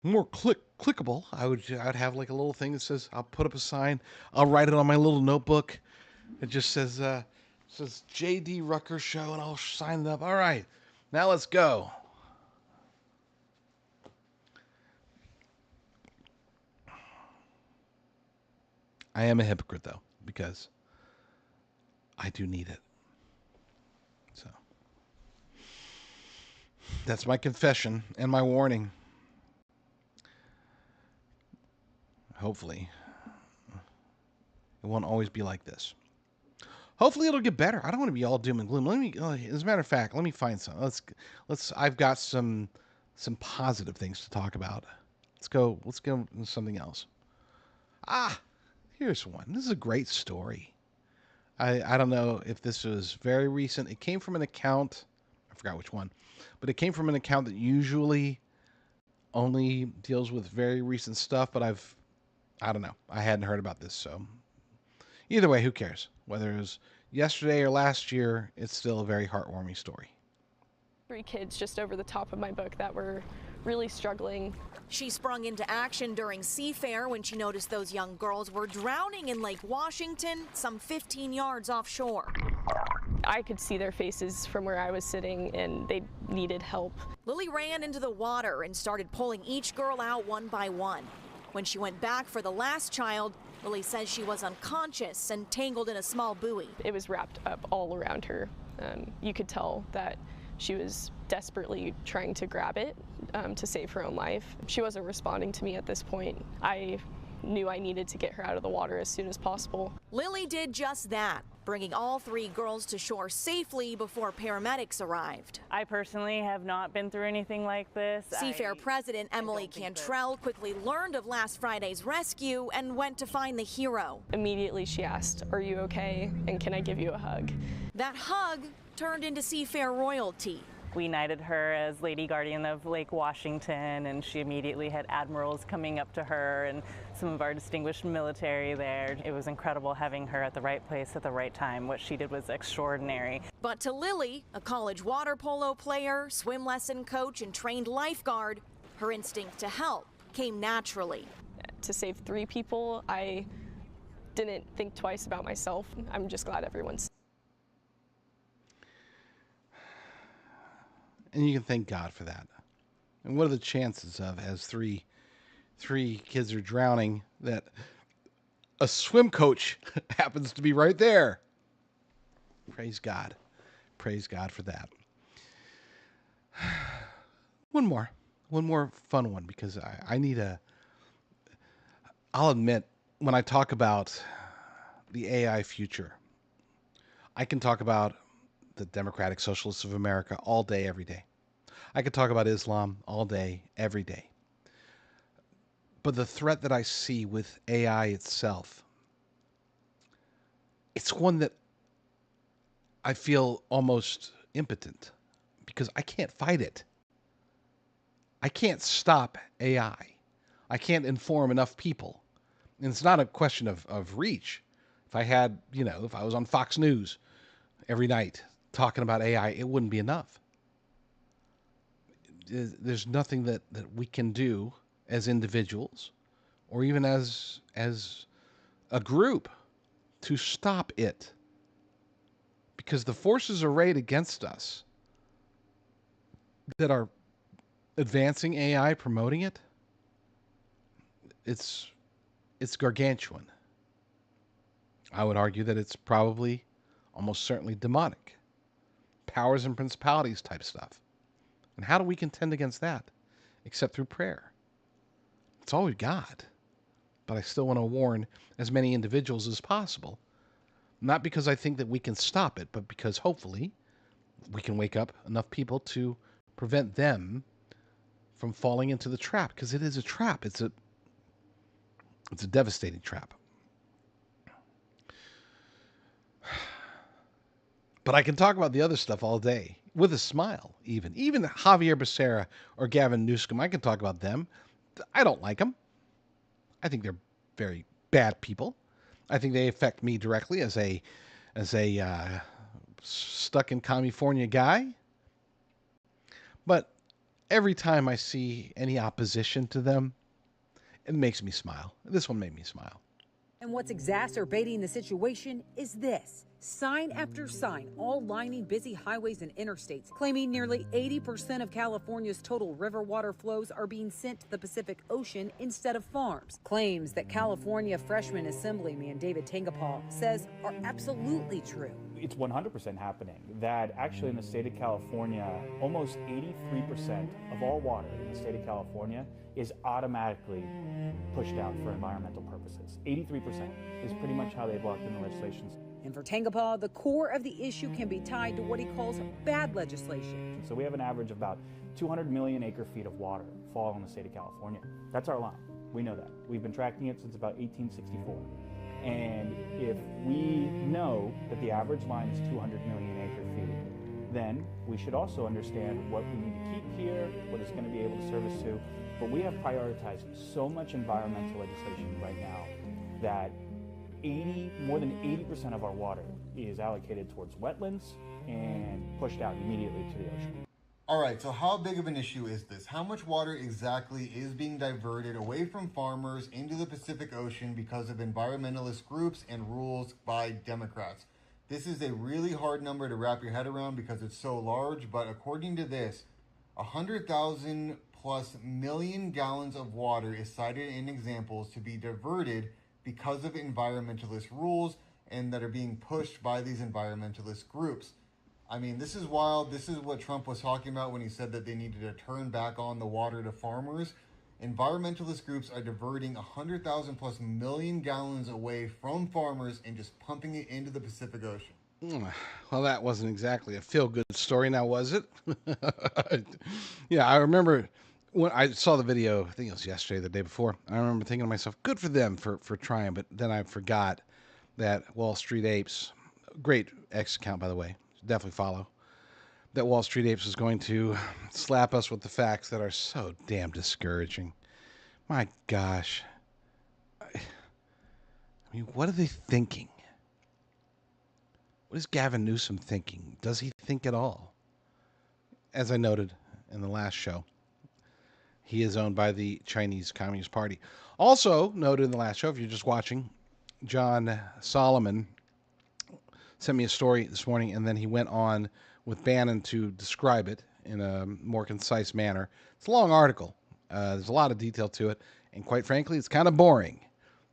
more clickable. I'd have like a little thing that says, I'll put up a sign, I'll write it on my little notebook. It just says JD Rucker Show, and I'll sign it up. All right, now let's go. I am a hypocrite though, because I do need it. So that's my confession and my warning. Hopefully, it won't always be like this. Hopefully, it'll get better. I don't want to be all doom and gloom. As a matter of fact, let me find some. Let's. I've got some positive things to talk about. Let's go. Let's go into something else. Ah, here's one. This is a great story. I don't know if this was very recent. It came from an account. I forgot which one, but it came from an account that usually only deals with very recent stuff. But I don't know. I hadn't heard about this, so either way, who cares? Whether it was yesterday or last year, it's still a very heartwarming story. 3 kids just over the top of my book that were really struggling. She sprung into action during Seafair when she noticed those young girls were drowning in Lake Washington, some 15 yards offshore. I could see their faces from where I was sitting, and they needed help. Lily ran into the water and started pulling each girl out one by one. When she went back for the last child, Lily says she was unconscious and tangled in a small buoy. It was wrapped up all around her. You could tell that she was desperately trying to grab it to save her own life. She wasn't responding to me at this point. I knew I needed to get her out of the water as soon as possible. Lily did just that, bringing all 3 girls to shore safely before paramedics arrived. I personally have not been through anything like this. Seafair President Emily Cantrell quickly learned of last Friday's rescue and went to find the hero. Immediately she asked, "Are you okay? And can I give you a hug?" That hug turned into Seafair royalty. We knighted her as Lady Guardian of Lake Washington, and she immediately had admirals coming up to her and some of our distinguished military there. It was incredible having her at the right place at the right time. What she did was extraordinary. But to Lily, a college water polo player, swim lesson coach, and trained lifeguard, her instinct to help came naturally. To save 3 people, I didn't think twice about myself. I'm just glad everyone's. And you can thank God for that. And what are the chances of, as three kids are drowning, that a swim coach happens to be right there? Praise God. Praise God for that. One more fun one, because I need I'll admit, when I talk about the AI future, I can talk about the Democratic Socialists of America all day, every day. I could talk about Islam all day, every day. But the threat that I see with AI itself, it's one that I feel almost impotent because I can't fight it. I can't stop AI. I can't inform enough people. And it's not a question of reach. If I had, if I was on Fox News every night talking about AI, it wouldn't be enough. There's nothing that we can do as individuals or even as a group to stop it, because the forces arrayed against us that are advancing AI, promoting it, it's gargantuan. I would argue that it's probably almost certainly demonic, powers and principalities type stuff. And how do we contend against that except through prayer? It's all we've got. But I still want to warn as many individuals as possible, not because I think that we can stop it, but because hopefully we can wake up enough people to prevent them from falling into the trap, because it is a trap. It's a devastating trap. But I can talk about the other stuff all day with a smile, even Javier Becerra or Gavin Newsom. I can talk about them. I don't like them. I think they're very bad people. I think they affect me directly as a stuck in California guy. But every time I see any opposition to them, it makes me smile. This one made me smile. And what's exacerbating the situation is this. Sign after sign, all lining busy highways and interstates, claiming nearly 80% of California's total river water flows are being sent to the Pacific Ocean instead of farms. Claims that California freshman Assemblyman David Tangapal says are absolutely true. It's 100% happening. That actually in the state of California, almost 83% of all water in the state of California is automatically pushed out for environmental purposes. 83% is pretty much how they've locked in the legislation. And for Tangapal, the core of the issue can be tied to what he calls bad legislation. So we have an average of about 200 million acre-feet of water fall in the state of California. That's our line. We know that. We've been tracking it since about 1864. And if we know that the average line is 200 million acre-feet, then we should also understand what we need to keep here, what it's going to be able to service to. But we have prioritized so much environmental legislation right now that more than 80% of our water is allocated towards wetlands and pushed out immediately to the ocean. All right, so how big of an issue is this? How much water exactly is being diverted away from farmers into the Pacific Ocean because of environmentalist groups and rules by Democrats? This is a really hard number to wrap your head around because it's so large, but according to this, 100,000 plus million gallons of water is cited in examples to be diverted because of environmentalist rules and that are being pushed by these environmentalist groups. I mean, this is wild. This is what Trump was talking about when he said that they needed to turn back on the water to farmers. Environmentalist groups are diverting 100,000 plus million gallons away from farmers and just pumping it into the Pacific Ocean. Well, that wasn't exactly a feel-good story, now was it? Yeah, I remember when I saw the video, I think it was yesterday, the day before, I remember thinking to myself, good for them for trying, but then I forgot that Wall Street Apes, great X account, by the way, definitely follow, that Wall Street Apes is going to slap us with the facts that are so damn discouraging. My gosh. I mean, what are they thinking? What is Gavin Newsom thinking? Does he think at all? As I noted in the last show, he is owned by the Chinese Communist Party. Also noted in the last show, if you're just watching, John Solomon sent me a story this morning, and then he went on with Bannon to describe it in a more concise manner. It's a long article. There's a lot of detail to it, and quite frankly, it's kind of boring.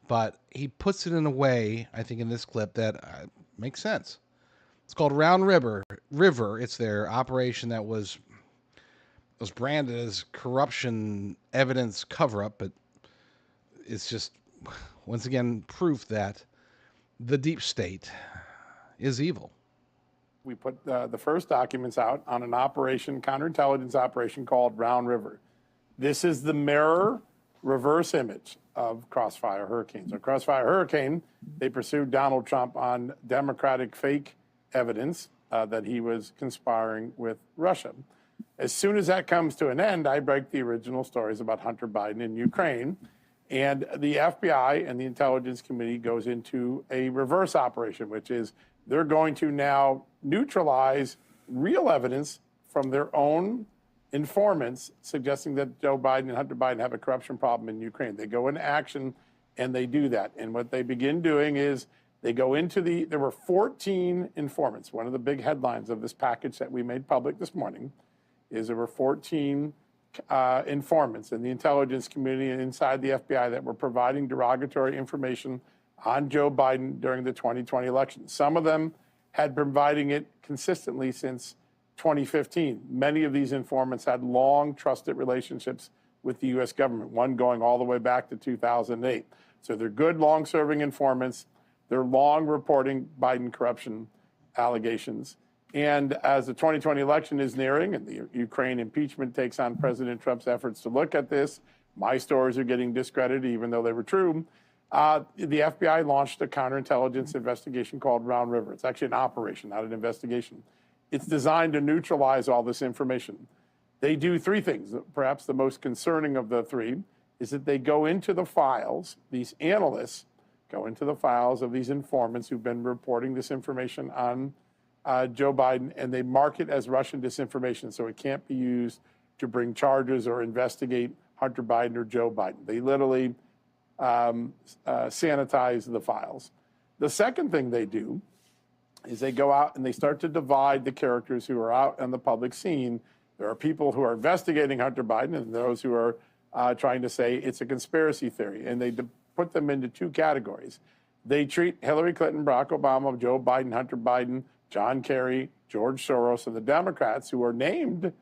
But he puts it in a way, I think, in this clip that makes sense. It's called Round River. It's their operation that was branded as corruption evidence cover-up, but it's just, once again, proof that the deep state is evil. We put the first documents out on an operation, counterintelligence operation called Round River. This is the mirror reverse image of Crossfire Hurricane. So Crossfire Hurricane, they pursued Donald Trump on Democratic fake evidence that he was conspiring with Russia. As soon as that comes to an end, I break the original stories about Hunter Biden in Ukraine, and the FBI and the Intelligence Committee goes into a reverse operation, which is they're going to now neutralize real evidence from their own informants suggesting that Joe Biden and Hunter Biden have a corruption problem in Ukraine. They go into action and they do that. And what they begin doing is they go into there were 14 informants. One of the big headlines of this package that we made public this morning is there were 14 informants in the intelligence community and inside the FBI that were providing derogatory information on Joe Biden during the 2020 election. Some of them had been providing it consistently since 2015. Many of these informants had long trusted relationships with the U.S. government, one going all the way back to 2008. So they're good, long-serving informants. They're long reporting Biden corruption allegations. And as the 2020 election is nearing and the Ukraine impeachment takes on President Trump's efforts to look at this, my stories are getting discredited, even though they were true. The FBI launched a counterintelligence investigation called Round River. It's actually an operation, not an investigation. It's designed to neutralize all this information. They do three things. Perhaps the most concerning of the three is that they go into the files, these analysts go into the files of these informants who've been reporting this information on Joe Biden, and they mark it as Russian disinformation, so it can't be used to bring charges or investigate Hunter Biden or Joe Biden. They literally sanitize the files. The second thing they do is they go out and they start to divide the characters who are out on the public scene. There are people who are investigating Hunter Biden and those who are trying to say it's a conspiracy theory, and they put them into two categories. They treat Hillary Clinton, Barack Obama, Joe Biden, Hunter Biden, John Kerry, George Soros, and the Democrats who are named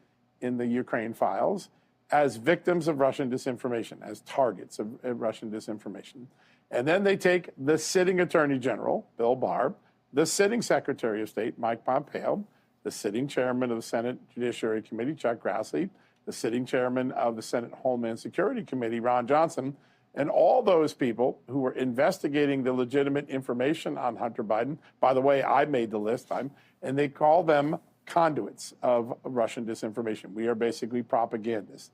in the Ukraine files as victims of Russian disinformation, as targets of Russian disinformation. And then they take the sitting Attorney General, Bill Barr, the sitting Secretary of State, Mike Pompeo, the sitting chairman of the Senate Judiciary Committee, Chuck Grassley, the sitting chairman of the Senate Homeland Security Committee, Ron Johnson, and all those people who were investigating the legitimate information on Hunter Biden. By the way, I made the list, and they call them conduits of Russian disinformation. We are basically propagandists.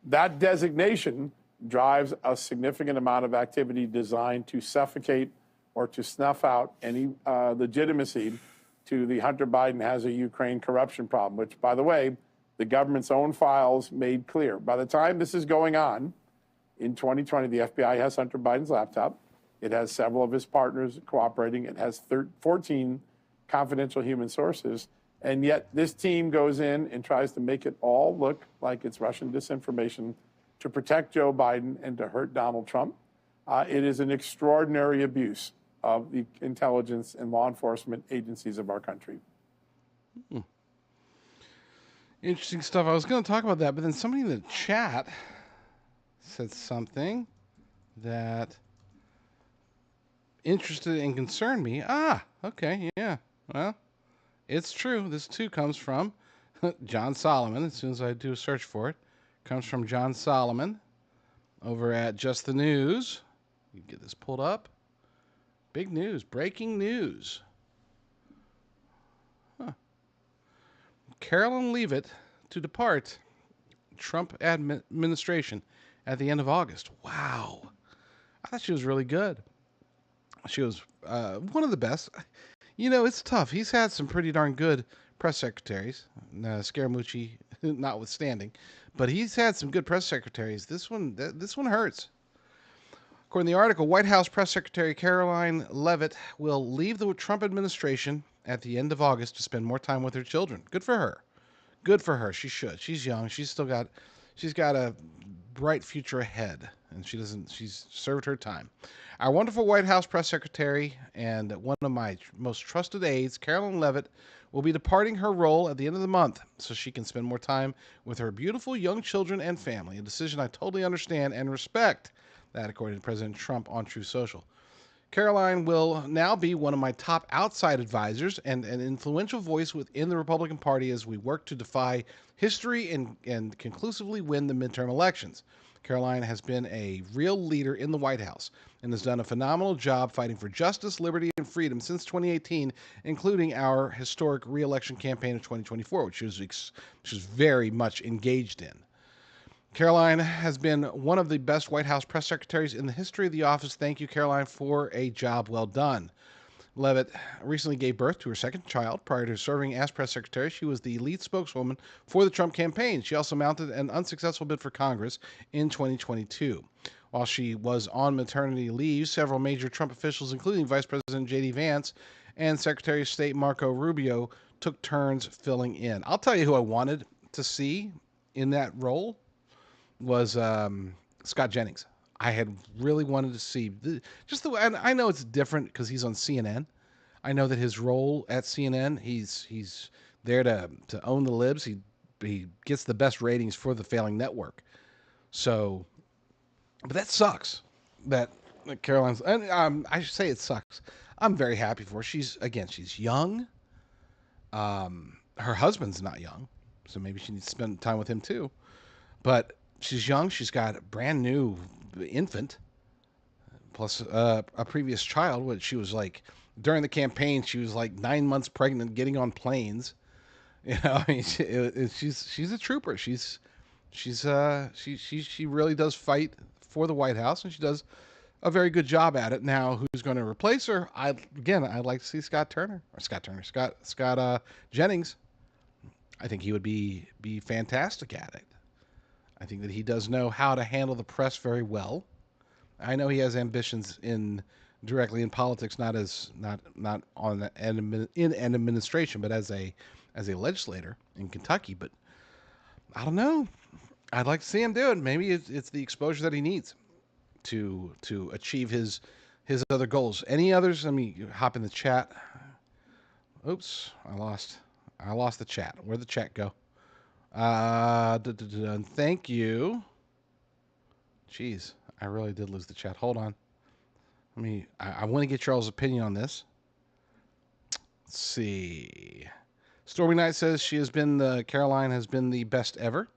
That designation drives a significant amount of activity designed to suffocate or to snuff out any legitimacy to the Hunter Biden has a Ukraine corruption problem, which, by the way, the government's own files made clear. By the time this is going on, in 2020, the FBI has Hunter Biden's laptop. It has several of his partners cooperating. It has 14 confidential human sources. And yet this team goes in and tries to make it all look like it's Russian disinformation to protect Joe Biden and to hurt Donald Trump. It is an extraordinary abuse of the intelligence and law enforcement agencies of our country. Interesting stuff. I was going to talk about that, but then somebody in the chat said something that interested and concerned me. Okay, yeah. Well, it's true. This too comes from John Solomon. As soon as I do a search for it, comes from John Solomon over at Just the News. You can get this pulled up. Big news, breaking news. Carolyn Leavitt to depart Trump administration at the end of August. Wow. I thought she was really good. She was one of the best. You know, it's tough. He's had some pretty darn good press secretaries, Scaramucci notwithstanding, but he's had some good press secretaries. This one hurts. According to the article, White House Press Secretary Caroline Leavitt will leave the Trump administration at the end of August to spend more time with her children. Good for her. Good for her. She should. She's young. She's got a bright future ahead, and she's served her time. Our wonderful White House Press Secretary and one of my most trusted aides, Caroline Leavitt, will be departing her role at the end of the month so she can spend more time with her beautiful young children and family, a decision I totally understand and respect. That, according to President Trump on Truth Social. Caroline will now be one of my top outside advisors and an influential voice within the Republican Party as we work to defy history and conclusively win the midterm elections. Caroline has been a real leader in the White House and has done a phenomenal job fighting for justice, liberty, and freedom since 2018, including our historic re-election campaign of 2024, which she was very much engaged in. Caroline has been one of the best White House press secretaries in the history of the office. Thank you, Caroline, for a job well done. Leavitt recently gave birth to her second child. Prior to serving as press secretary, she was the lead spokeswoman for the Trump campaign. She also mounted an unsuccessful bid for Congress in 2022. While she was on maternity leave, several major Trump officials, including Vice President J.D. Vance and Secretary of State Marco Rubio, took turns filling in. I'll tell you who I wanted to see in that role was Scott Jennings. I had really wanted to see and I know it's different because he's on CNN. I know that his role at CNN, he's there to own the libs. He gets the best ratings for the failing network. So, but that sucks. That Caroline's, and I should say it sucks. I'm very happy for her. She's young. Her husband's not young, so maybe she needs to spend time with him too. But she's young. She's got a brand new infant, plus a previous child. What she was like during the campaign, she was like 9 months pregnant, getting on planes. You know, I mean, she's a trooper. She really does fight for the White House, and she does a very good job at it. Now, who's going to replace her? I'd like to see Scott Jennings. I think he would be fantastic at it. I think that he does know how to handle the press very well. I know he has ambitions directly in politics, not on in an administration, but as a legislator in Kentucky. But I don't know. I'd like to see him do it. Maybe it's the exposure that he needs to achieve his other goals. Any others? Let me hop in the chat. Oops, I lost the chat. Where'd the chat go? Thank you. Jeez, I really did lose the chat. Hold on. I want to get Charles' opinion on this. Let's see. Stormy Knight says Caroline has been the best ever.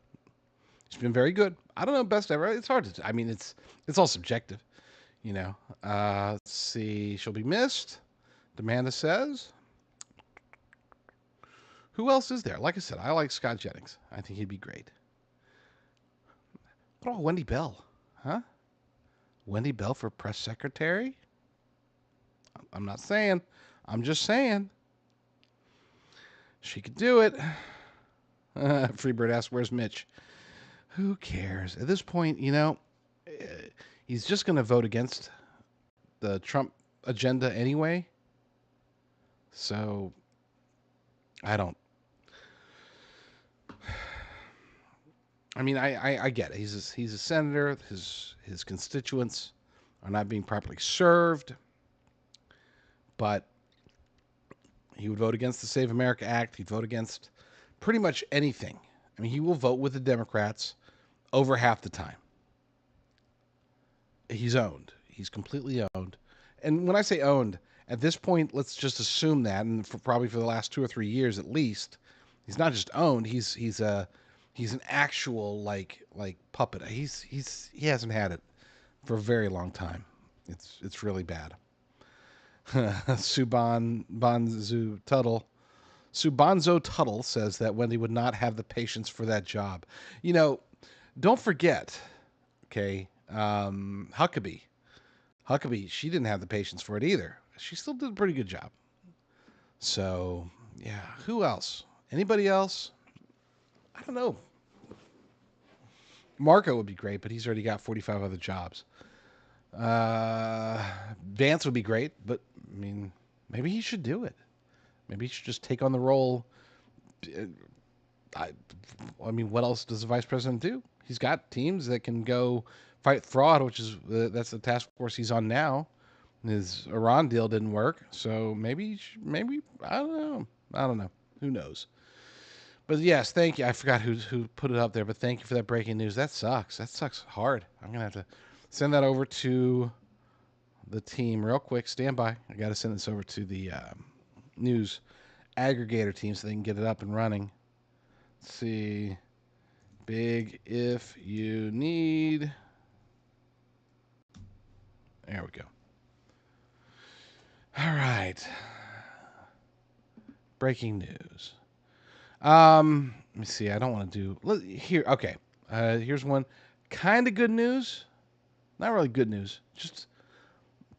She's been very good. I don't know best ever. It's hard to. I mean, it's all subjective, you know. Let's see. She'll be missed. Demanda says. Who else is there? Like I said, I like Scott Jennings. I think he'd be great. What about Wendy Bell? Huh? Wendy Bell for press secretary? I'm not saying. I'm just saying. She could do it. Freebird asks, where's Mitch? Who cares? At this point, you know, he's just going to vote against the Trump agenda anyway. So, I don't. I mean, I get it. He's a senator. His constituents are not being properly served. But he would vote against the Save America Act. He'd vote against pretty much anything. I mean, he will vote with the Democrats over half the time. He's owned. He's completely owned. And when I say owned, at this point, let's just assume that, and probably for the last 2 or 3 years at least, he's not just owned. He's an actual like puppet. He hasn't had it for a very long time. It's really bad. Subanzo Tuttle says that Wendy would not have the patience for that job. You know, don't forget, okay, Huckabee, she didn't have the patience for it either. She still did a pretty good job. So, yeah, who else? Anybody else? I don't know. Marco would be great, but he's already got 45 other jobs. Vance would be great, but I mean, maybe he should do it. Maybe he should just take on the role. I mean, what else does the vice president do? He's got teams that can go fight fraud, which is that's the task force he's on now. His Iran deal didn't work, so maybe I don't know. Who knows? But yes, thank you. I forgot who put it up there, but thank you for that breaking news. That sucks. That sucks hard. I'm gonna have to send that over to the team real quick. Stand by. I got to send this over to the news aggregator team so they can get it up and running. Let's see. Big if you need. There we go. All right. Breaking news. Let me see. I don't want to do here. Okay. Here's one kind of good news. Not really good news. Just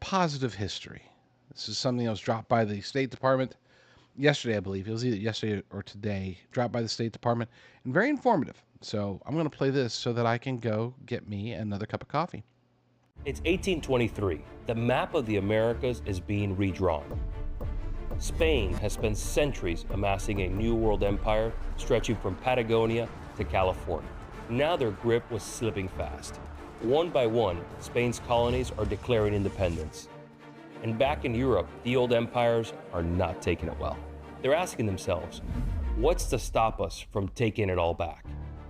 positive history. This is something that was dropped by the State Department yesterday, I believe. It was either yesterday or today. Dropped by the State Department and very informative. So I'm going to play this so that I can go get me another cup of coffee. It's 1823. The map of the Americas is being redrawn. Spain has spent centuries amassing a new world empire stretching from Patagonia to California. Now their grip was slipping fast. One by one, Spain's colonies are declaring independence. And back in Europe, the old empires are not taking it well. They're asking themselves, what's to stop us from taking it all back?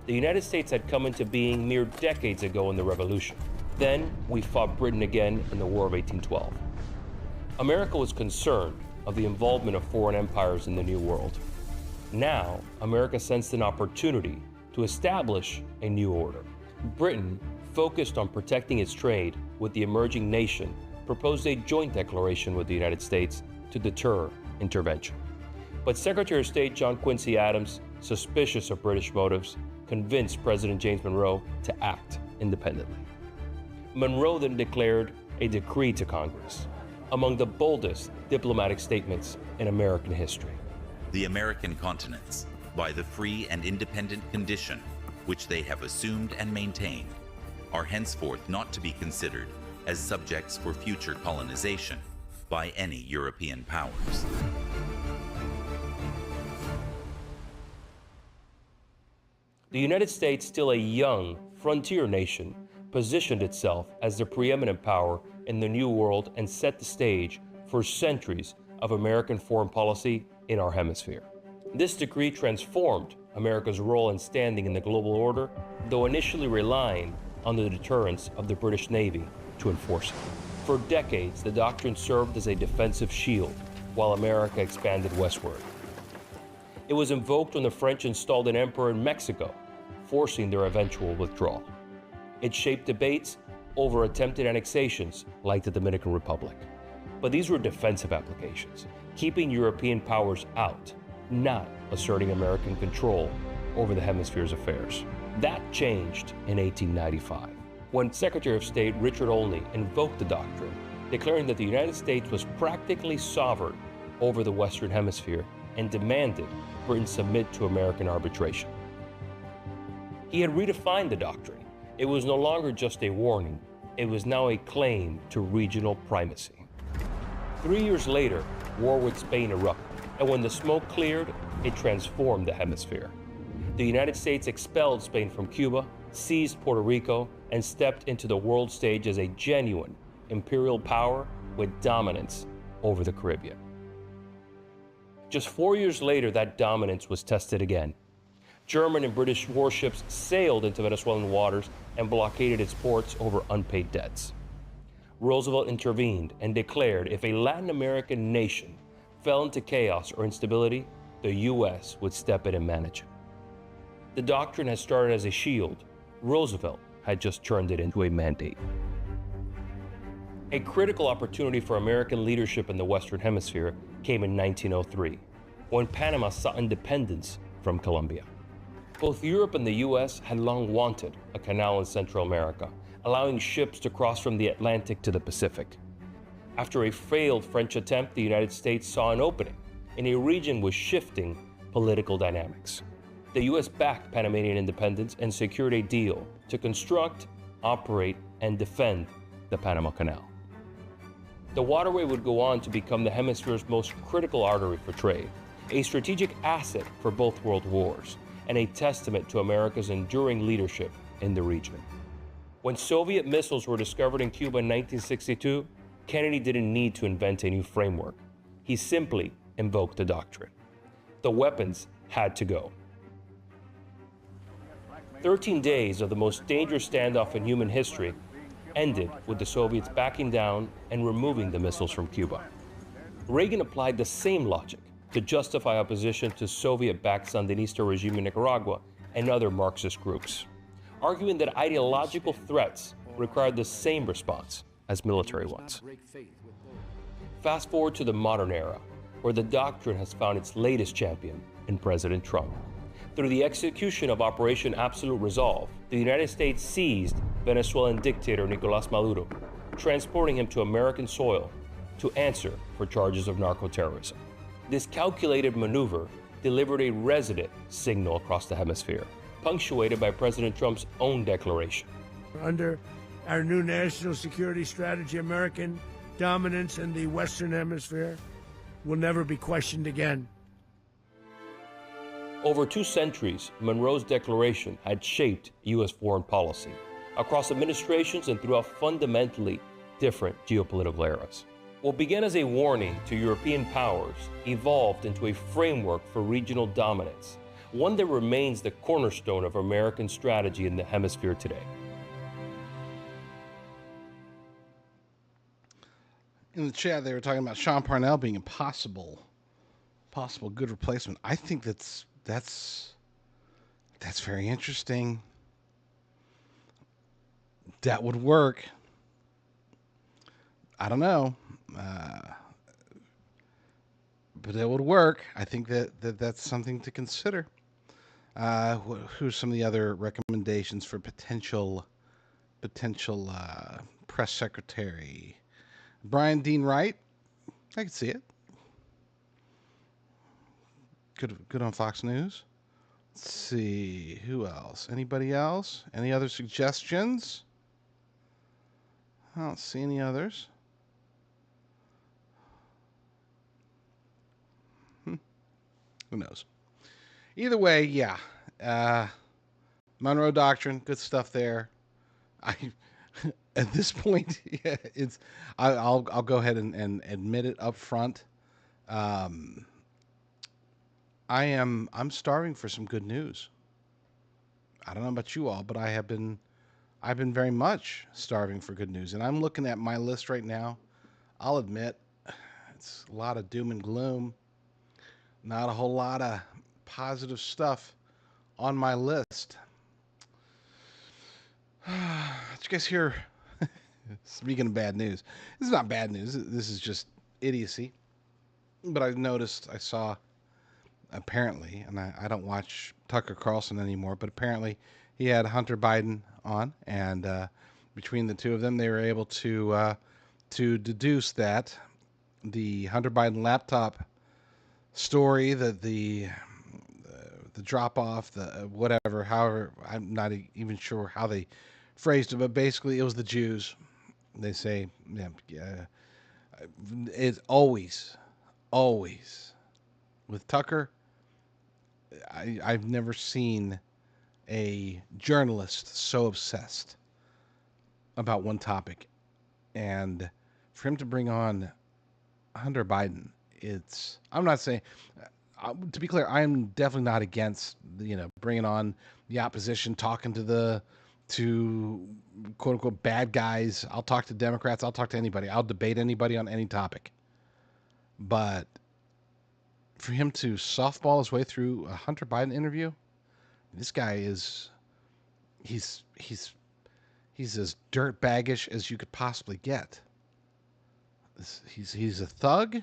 The United States had come into being mere decades ago in the Revolution. Then we fought Britain again in the War of 1812. America was concerned of the involvement of foreign empires in the New World. Now, America sensed an opportunity to establish a new order. Britain, focused on protecting its trade with the emerging nation, proposed a joint declaration with the United States to deter intervention. But Secretary of State John Quincy Adams, suspicious of British motives, convinced President James Monroe to act independently. Monroe then declared a decree to Congress, among the boldest diplomatic statements in American history. The American continents, by the free and independent condition which they have assumed and maintained, are henceforth not to be considered as subjects for future colonization by any European powers. The United States, still a young frontier nation, positioned itself as the preeminent power in the New World and set the stage for centuries of American foreign policy in our hemisphere. This decree transformed America's role and standing in the global order, though initially relying on the deterrence of the British Navy to enforce it. For decades, the doctrine served as a defensive shield while America expanded westward. It was invoked when the French installed an emperor in Mexico, forcing their eventual withdrawal. It shaped debates over attempted annexations like the Dominican Republic. But these were defensive applications, keeping European powers out, not asserting American control over the hemisphere's affairs. That changed in 1895, when Secretary of State Richard Olney invoked the doctrine, declaring that the United States was practically sovereign over the Western Hemisphere and demanded Britain submit to American arbitration. He had redefined the doctrine. It was no longer just a warning, it was now a claim to regional primacy. 3 years later, war with Spain erupted, and when the smoke cleared, it transformed the hemisphere. The United States expelled Spain from Cuba, seized Puerto Rico, and stepped into the world stage as a genuine imperial power with dominance over the Caribbean. Just 4 years later, that dominance was tested again. German and British warships sailed into Venezuelan waters and blockaded its ports over unpaid debts. Roosevelt intervened and declared if a Latin American nation fell into chaos or instability, the U.S. would step in and manage it. The doctrine had started as a shield. Roosevelt had just turned it into a mandate. A critical opportunity for American leadership in the Western Hemisphere came in 1903, when Panama sought independence from Colombia. Both Europe and the U.S. had long wanted a canal in Central America, allowing ships to cross from the Atlantic to the Pacific. After a failed French attempt, the United States saw an opening in a region with shifting political dynamics. The U.S. backed Panamanian independence and secured a deal to construct, operate, and defend the Panama Canal. The waterway would go on to become the hemisphere's most critical artery for trade, a strategic asset for both world wars, and a testament to America's enduring leadership in the region. When Soviet missiles were discovered in Cuba in 1962, Kennedy didn't need to invent a new framework. He simply invoked the doctrine. The weapons had to go. 13 days of the most dangerous standoff in human history ended with the Soviets backing down and removing the missiles from Cuba. Reagan applied the same logic to justify opposition to Soviet-backed Sandinista regime in Nicaragua and other Marxist groups, arguing that ideological threats required the same response as military ones. Fast forward to the modern era, where the doctrine has found its latest champion in President Trump. Through the execution of Operation Absolute Resolve, the United States seized Venezuelan dictator Nicolás Maduro, transporting him to American soil to answer for charges of narco-terrorism. This calculated maneuver delivered a resident signal across the hemisphere, punctuated by President Trump's own declaration. Under our new national security strategy, American dominance in the Western Hemisphere, will never be questioned again. Over 2 centuries, Monroe's declaration had shaped U.S. foreign policy across administrations and throughout fundamentally different geopolitical eras. What began as a warning to European powers evolved into a framework for regional dominance, one that remains the cornerstone of American strategy in the hemisphere today. In the chat, they were talking about Sean Parnell being a possible good replacement. I think that's very interesting. That would work. I don't know, but it would work. I think that's something to consider. Who's some of the other recommendations for potential press secretary? Brian Dean Wright. I can see it. Good on Fox News. Let's see, who else? Anybody else? Any other suggestions? I don't see any others. Who knows? Either way, yeah. Monroe Doctrine, good stuff there. At this point, yeah, I'll go ahead and admit it up front. I'm starving for some good news. I don't know about you all, but I've been very much starving for good news. And I'm looking at my list right now. I'll admit it's a lot of doom and gloom. Not a whole lot of positive stuff on my list. Did you guys hear? Speaking of bad news, this is not bad news. This is just idiocy. But I saw, apparently, and I don't watch Tucker Carlson anymore, but apparently he had Hunter Biden on, and between the two of them, they were able to deduce that the Hunter Biden laptop story, that the drop off, the whatever, however, I'm not even sure how they phrased it, but basically it was the Jews. They say, it's always with Tucker. I've never seen a journalist so obsessed about one topic, and for him to bring on Hunter Biden, I'm not saying, to be clear, I am definitely not against bringing on the opposition, talking to quote unquote bad guys. I'll talk to Democrats. I'll talk to anybody. I'll debate anybody on any topic. But for him to softball his way through a Hunter Biden interview, this guy he's as dirtbaggish as you could possibly get. He's a thug.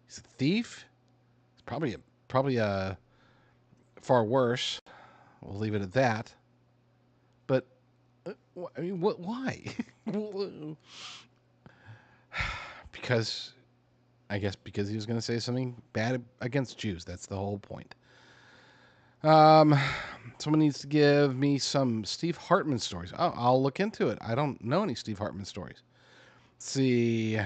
He's a thief. He's probably a far worse. We'll leave it at that. But I mean, why? Because he was going to say something bad against Jews. That's the whole point. Someone needs to give me some Steve Hartman stories. Oh, I'll look into it. I don't know any Steve Hartman stories. Let's see.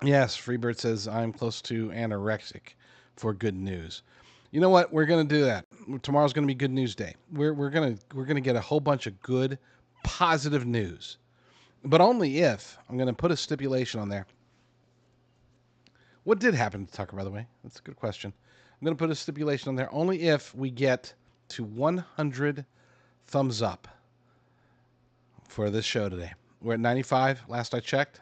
Yes, Freebird says I'm close to anorexic for good news. You know what? We're gonna do that. Tomorrow's gonna be Good News Day. We're gonna get a whole bunch of good, positive news, but only if I'm gonna put a stipulation on there. What did happen to Tucker, by the way? That's a good question. I'm gonna put a stipulation on there only if we get to 100 thumbs up for this show today. We're at 95 last I checked.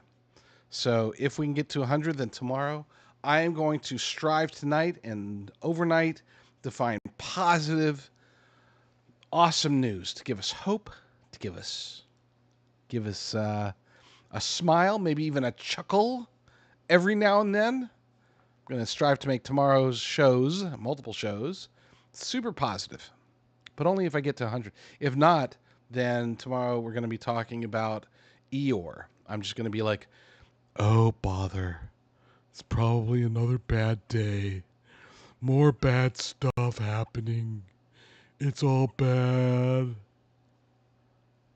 So if we can get to 100, then tomorrow I am going to strive tonight and overnight to find positive, awesome news to give us hope, to give us a smile, maybe even a chuckle every now and then. I'm going to strive to make tomorrow's shows, multiple shows, super positive, but only if I get to 100. If not, then tomorrow we're going to be talking about Eeyore. I'm just going to be like, oh, bother. It's probably another bad day. More bad stuff happening. It's all bad.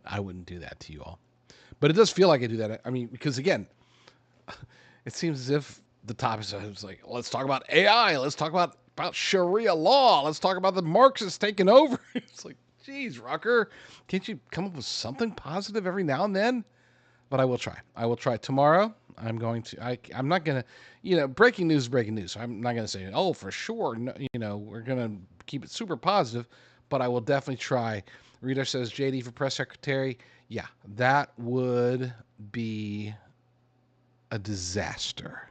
I wouldn't do that to you all. But it does feel like I do that. I mean, because again, it seems as if the topic is like, let's talk about AI. Let's talk about Sharia law. Let's talk about the Marxists taking over. It's like, geez, Rucker, can't you come up with something positive every now and then? But I will try. I will try tomorrow. I'm going to. I'm not gonna. Breaking news is breaking news. So I'm not gonna say, oh, for sure. No, we're gonna keep it super positive. But I will definitely try. Reader says JD for press secretary. Yeah, that would be a disaster.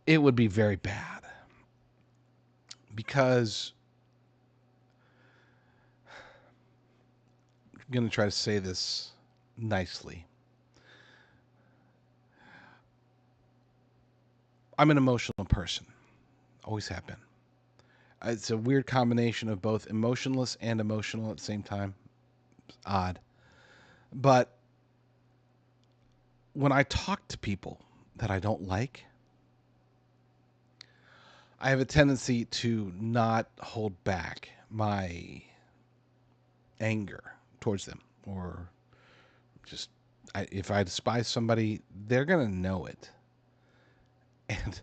It would be very bad because I'm going to try to say this nicely. I'm an emotional person. Always have been. It's a weird combination of both emotionless and emotional at the same time. It's odd. But when I talk to people that I don't like, I have a tendency to not hold back my anger towards them, or just if I despise somebody, they're going to know it. And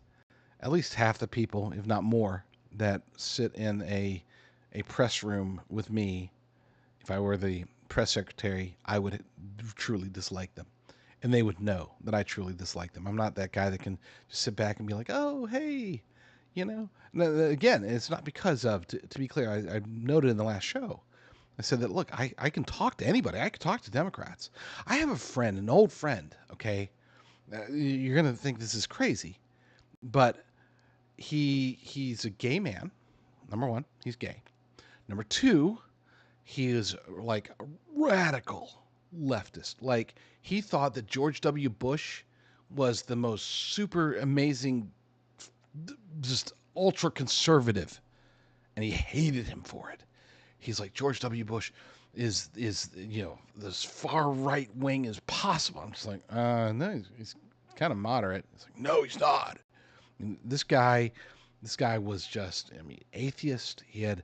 at least half the people, if not more, that sit in a press room with me, if I were the press secretary, I would truly dislike them. And they would know that I truly dislike them. I'm not that guy that can just sit back and be like, oh, hey, Again, it's not because of, to be clear, I noted in the last show, I said that, look, I can talk to anybody. I can talk to Democrats. I have a friend, an old friend, okay? You're going to think this is crazy, but he's a gay man. Number one, he's gay. Number two, he is like a radical leftist. Like, he thought that George W. Bush was the most super amazing, just ultra conservative, and he hated him for it. He's like, George W. Bush is this far right wing as possible. I'm just like, no, he's kind of moderate. It's like, no, he's not. And this guy was just, atheist. He had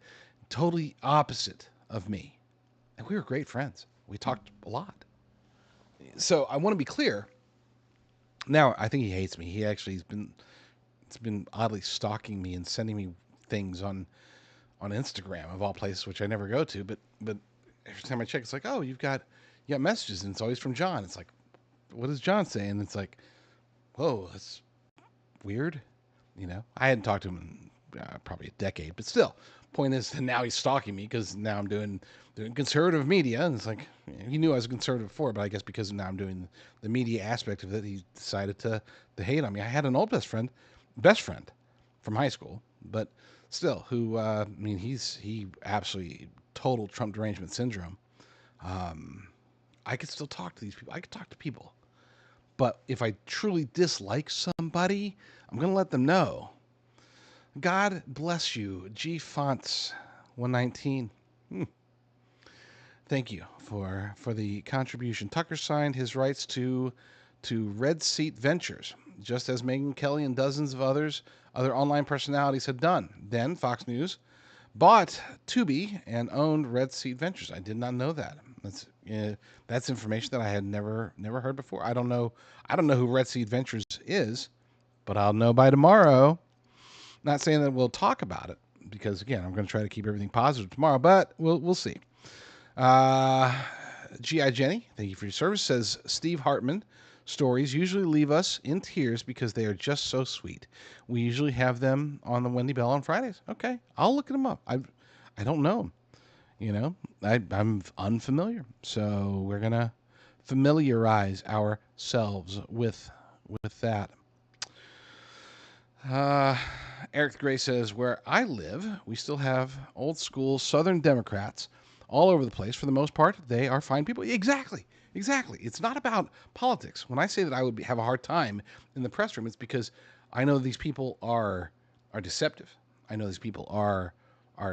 totally opposite of me, and we were great friends. We talked a lot. So I want to be clear. Now I think he hates me. He actually has been oddly stalking me and sending me things on Instagram of all places, which I never go to. But every time I check, it's like, oh, you got messages, and it's always from John. It's like, what is John saying? And it's like, whoa, that's weird. I hadn't talked to him in probably a decade, but still. Point is that now he's stalking me because now I'm doing conservative media, and it's like, he knew I was a conservative before, but I guess because now I'm doing the media aspect of it, he decided to hate on me. I had an old best friend from high school, but still, who he absolutely total Trump derangement syndrome. I could still talk to these people. I could talk to people, but if I truly dislike somebody, I'm gonna let them know. God bless you, G Fonts 119. Thank you for the contribution. Tucker signed his rights to Red Seat Ventures, just as Megyn Kelly and dozens of other online personalities had done. Then Fox News bought Tubi and owned Red Seat Ventures. I did not know that. That's information that I had never heard before. I don't know who Red Seat Ventures is, but I'll know by tomorrow. Not saying that we'll talk about it, because again, I'm going to try to keep everything positive tomorrow, but we'll see. G.I. Jenny, thank you for your service, says Steve Hartman, stories usually leave us in tears because they are just so sweet. We usually have them on the Wendy Bell on Fridays. Okay, I'll look them up. I don't know them. I'm unfamiliar, so we're gonna familiarize ourselves with that. Eric Gray says, where I live, we still have old school Southern Democrats all over the place. For the most part, they are fine people. Exactly. It's not about politics. When I say that I would have a hard time in the press room, it's because I know these people are deceptive. I know these people are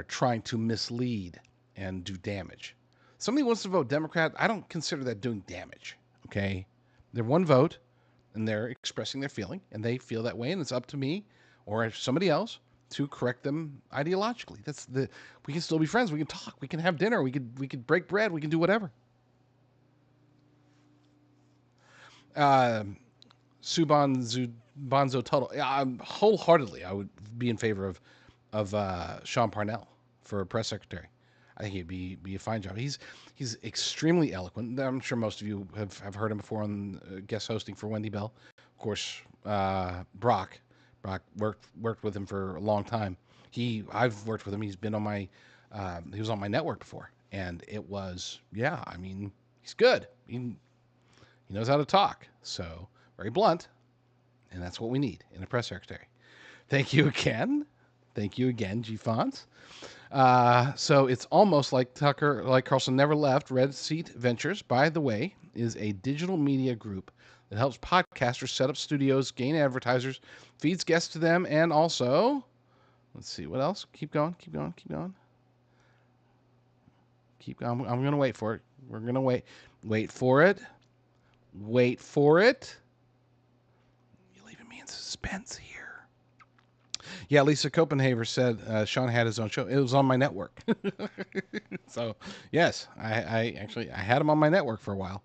trying to mislead and do damage. Somebody wants to vote Democrat, I don't consider that doing damage. Okay? They're one vote, and they're expressing their feeling, and they feel that way, and it's up to me or somebody else to correct them ideologically. We can still be friends. We can talk. We can have dinner. We could break bread. We can do whatever. Bonzo Tuttle. Yeah, wholeheartedly, I would be in favor of Sean Parnell for press secretary. I think he'd be a fine job. He's extremely eloquent. I'm sure most of you have heard him before on guest hosting for Wendy Bell. Of course, Brock worked with him for a long time. I've worked with him. He's been on my he was on my network before, and it was I mean, he's good. He knows how to talk. So very blunt, and that's what we need in a press secretary. Thank you again. Thank you again, G Fonts. So it's almost like Carlson never left. Red Seat Ventures, by the way, is a digital media group that helps podcasters set up studios, gain advertisers, feeds guests to them, and also, let's see, what else? Keep going. I'm going to wait for it. We're going to wait. Wait for it. You're leaving me in suspense here. Yeah, Lisa Copenhaver said Sean had his own show. It was on my network. So, yes, I actually had him on my network for a while.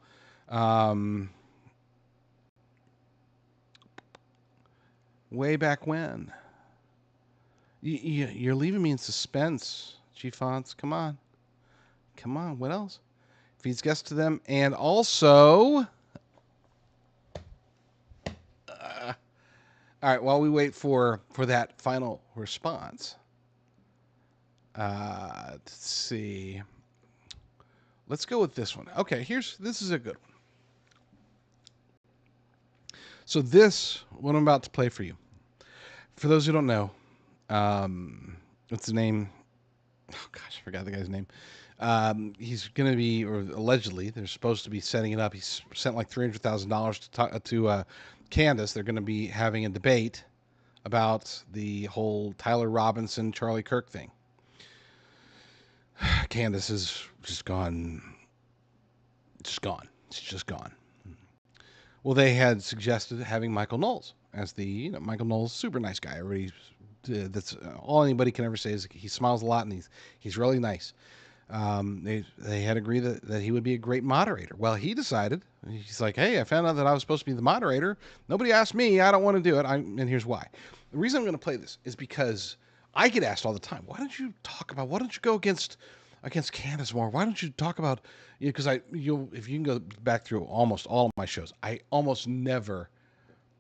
Way back when. You're leaving me in suspense, G Fonts. Come on. What else? Feeds guests to them, and also. All right, while we wait for that final response, let's see. Let's go with this one. Okay, this is a good one. So what I'm about to play for you, for those who don't know, what's the name? Oh gosh, I forgot the guy's name. He's going to be, or allegedly, they're supposed to be setting it up. He's sent like $300,000 to Candace. They're going to be having a debate about the whole Tyler Robinson, Charlie Kirk thing. Candace is just gone. She's just gone. Well, they had suggested having Michael Knowles as the, Michael Knowles, super nice guy. Everybody, that's all anybody can ever say is he smiles a lot and he's really nice. They had agreed that he would be a great moderator. Well, he decided, he's like, hey, I found out that I was supposed to be the moderator. Nobody asked me. I don't want to do it. And here's why. The reason I'm going to play this is because I get asked all the time, why don't you go against Candace more? Why don't you talk about, because if you can go back through almost all of my shows, I almost never,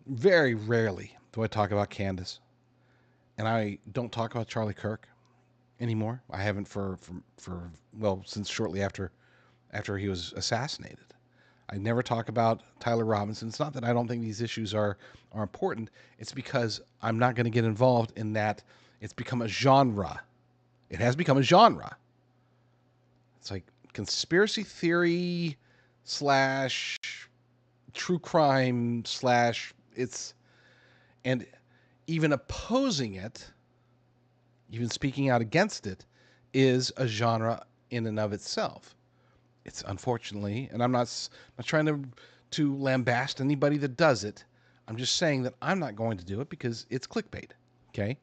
very rarely do I talk about Candace. And I don't talk about Charlie Kirk anymore. I haven't for since shortly after he was assassinated. I never talk about Tyler Robinson. It's not that I don't think these issues are important. It's because I'm not going to get involved in that. It's become a genre. It has become a genre. It's like conspiracy theory / true crime / and even opposing it, even speaking out against it, is a genre in and of itself. It's unfortunately, and I'm not trying to lambast anybody that does it. I'm just saying that I'm not going to do it because it's clickbait. Okay,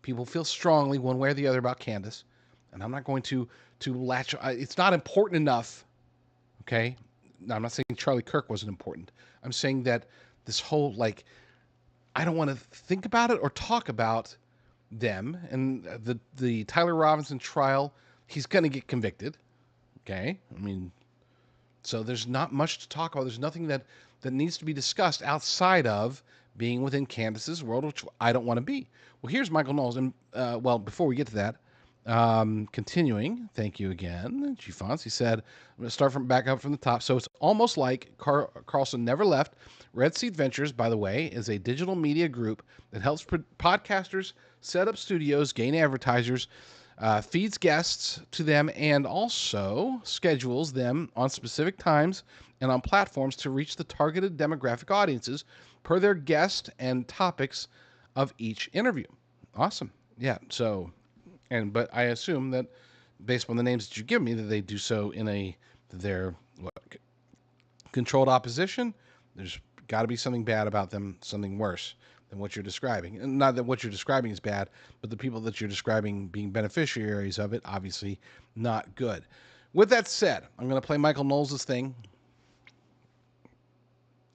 people feel strongly one way or the other about Candace, and I'm not going to latch. It's not important enough. Okay, now, I'm not saying Charlie Kirk wasn't important. I'm saying that this whole I don't want to think about it or talk about them and the Tyler Robinson trial. He's going to get convicted. Okay, I mean, so there's not much to talk about. There's nothing that needs to be discussed outside of being within Candace's world, which I don't want to be. Well, here's Michael Knowles, and before we get to that, continuing, thank you again, G Fonts. He said, I'm going to start back up from the top. So it's almost like Carlson never left. Red Seat Ventures, by the way, is a digital media group that helps podcasters set up studios, gain advertisers, feeds guests to them, and also schedules them on specific times and on platforms to reach the targeted demographic audiences per their guest and topics of each interview. Awesome. Yeah. So, but I assume that based on the names that you give me, that they do so in their controlled opposition. There's got to be something bad about them, something worse than what you're describing. And not that what you're describing is bad, but the people that you're describing being beneficiaries of it, obviously not good. With that said, I'm going to play Michael Knowles' thing.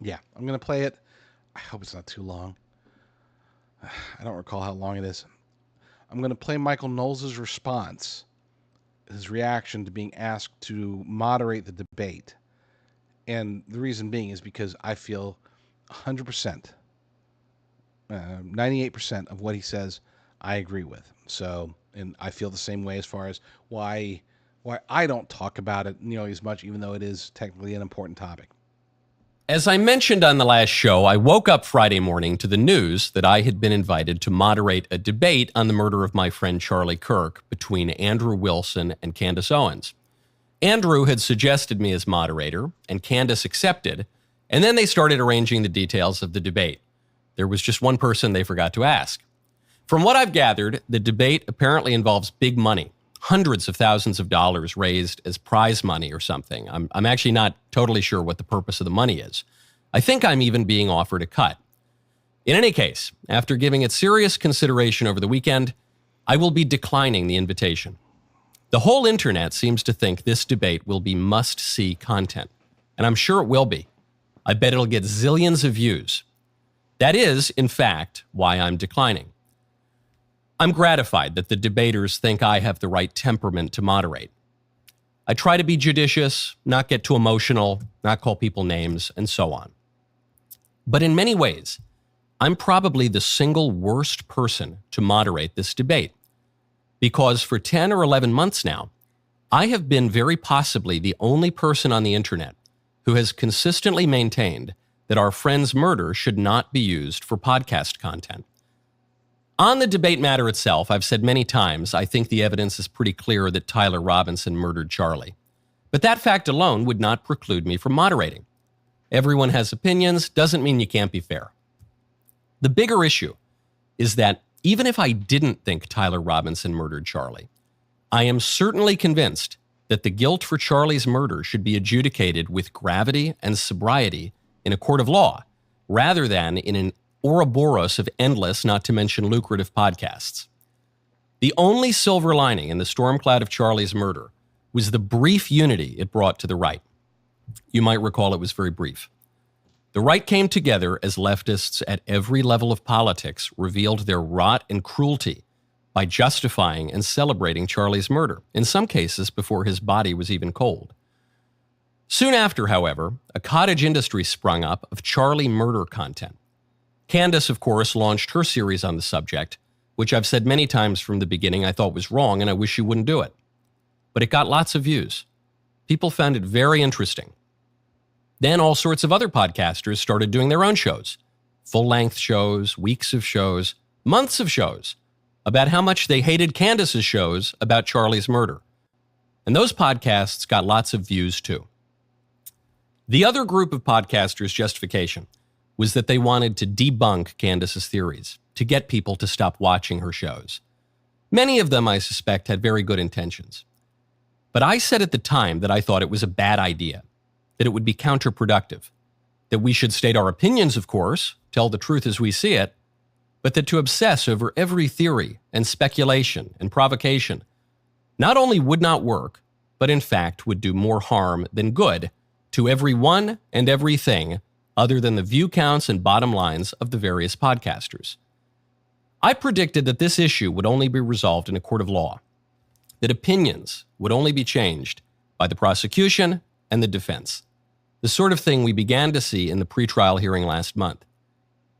Yeah, I'm going to play it. I hope it's not too long. I don't recall how long it is. I'm going to play Michael Knowles' response, his reaction to being asked to moderate the debate. And the reason being is because I feel 100%, 98% of what he says, I agree with. So, and I feel the same way as far as why I don't talk about it nearly as much, even though it is technically an important topic. As I mentioned on the last show, I woke up Friday morning to the news that I had been invited to moderate a debate on the murder of my friend Charlie Kirk between Andrew Wilson and Candace Owens. Andrew had suggested me as moderator, and Candace accepted, and then they started arranging the details of the debate. There was just one person they forgot to ask. From what I've gathered, the debate apparently involves big money, hundreds of thousands of dollars raised as prize money or something. I'm actually not totally sure what the purpose of the money is. I think I'm even being offered a cut. In any case, after giving it serious consideration over the weekend, I will be declining the invitation. The whole internet seems to think this debate will be must-see content, and I'm sure it will be. I bet it'll get zillions of views. That is, in fact, why I'm declining. I'm gratified that the debaters think I have the right temperament to moderate. I try to be judicious, not get too emotional, not call people names, and so on. But in many ways, I'm probably the single worst person to moderate this debate, because for 10 or 11 months now, I have been very possibly the only person on the internet who has consistently maintained that our friend's murder should not be used for podcast content. On the debate matter itself, I've said many times I think the evidence is pretty clear that Tyler Robinson murdered Charlie. But that fact alone would not preclude me from moderating. Everyone has opinions, doesn't mean you can't be fair. The bigger issue is that even if I didn't think Tyler Robinson murdered Charlie, I am certainly convinced that the guilt for Charlie's murder should be adjudicated with gravity and sobriety in a court of law, rather than in an Ouroboros of endless, not to mention lucrative podcasts. The only silver lining in the storm cloud of Charlie's murder was the brief unity it brought to the right. You might recall it was very brief. The right came together as leftists at every level of politics revealed their rot and cruelty by justifying and celebrating Charlie's murder, in some cases before his body was even cold. Soon after, however, a cottage industry sprung up of Charlie murder content. Candace, of course, launched her series on the subject, which I've said many times from the beginning I thought was wrong and I wish she wouldn't do it. But it got lots of views. People found it very interesting. Then all sorts of other podcasters started doing their own shows, full-length shows, weeks of shows, months of shows, about how much they hated Candace's shows about Charlie's murder. And those podcasts got lots of views too. The other group of podcasters' justification was that they wanted to debunk Candace's theories, to get people to stop watching her shows. Many of them, I suspect, had very good intentions. But I said at the time that I thought it was a bad idea, that it would be counterproductive, that we should state our opinions, of course, tell the truth as we see it, but that to obsess over every theory and speculation and provocation not only would not work, but in fact would do more harm than good to everyone and everything other than the view counts and bottom lines of the various podcasters. I predicted that this issue would only be resolved in a court of law, that opinions would only be changed by the prosecution and the defense, the sort of thing we began to see in the pretrial hearing last month,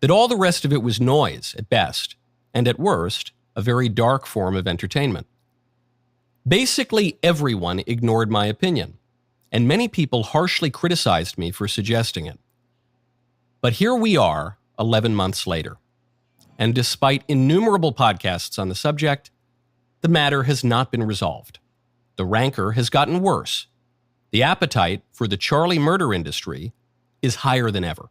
that all the rest of it was noise at best, and at worst, a very dark form of entertainment. Basically, everyone ignored my opinion, and many people harshly criticized me for suggesting it. But here we are, 11 months later, and despite innumerable podcasts on the subject, the matter has not been resolved. The rancor has gotten worse. The appetite for the Charlie murder industry is higher than ever.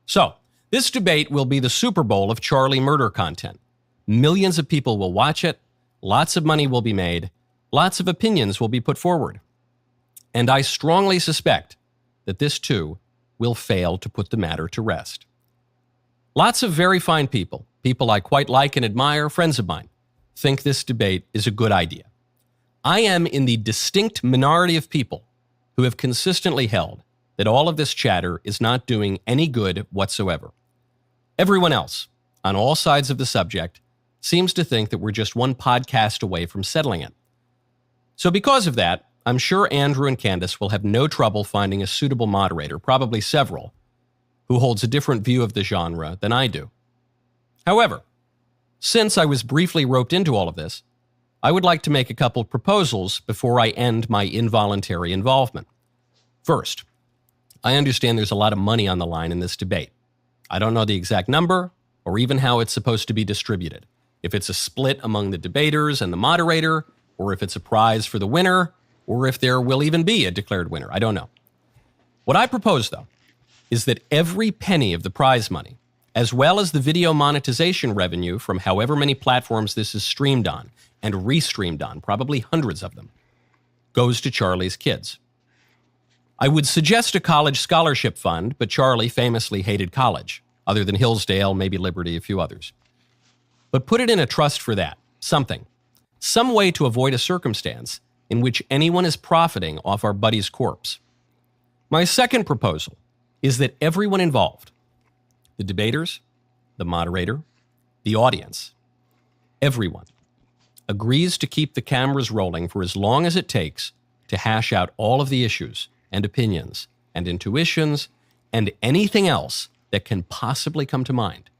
So, this debate will be the Super Bowl of Charlie murder content. Millions of people will watch it, lots of money will be made, lots of opinions will be put forward. And I strongly suspect that this too will fail to put the matter to rest. Lots of very fine people, people I quite like and admire, friends of mine, think this debate is a good idea. I am in the distinct minority of people who have consistently held that all of this chatter is not doing any good whatsoever. Everyone else, on all sides of the subject, seems to think that we're just one podcast away from settling it. So because of that, I'm sure Andrew and Candace will have no trouble finding a suitable moderator, probably several, who holds a different view of the genre than I do. However, since I was briefly roped into all of this, I would like to make a couple of proposals before I end my involuntary involvement. First, I understand there's a lot of money on the line in this debate. I don't know the exact number or even how it's supposed to be distributed. If it's a split among the debaters and the moderator, or if it's a prize for the winner, or if there will even be a declared winner. I don't know. What I propose, though, is that every penny of the prize money, as well as the video monetization revenue from however many platforms this is streamed on and restreamed on, probably hundreds of them, goes to Charlie's kids. I would suggest a college scholarship fund, but Charlie famously hated college, other than Hillsdale, maybe Liberty, a few others. But put it in a trust for that, something. Some way to avoid a circumstance in which anyone is profiting off our buddy's corpse. My second proposal is that everyone involved, the debaters, the moderator, the audience, everyone, agrees to keep the cameras rolling for as long as it takes to hash out all of the issues and opinions and intuitions and anything else that can possibly come to mind,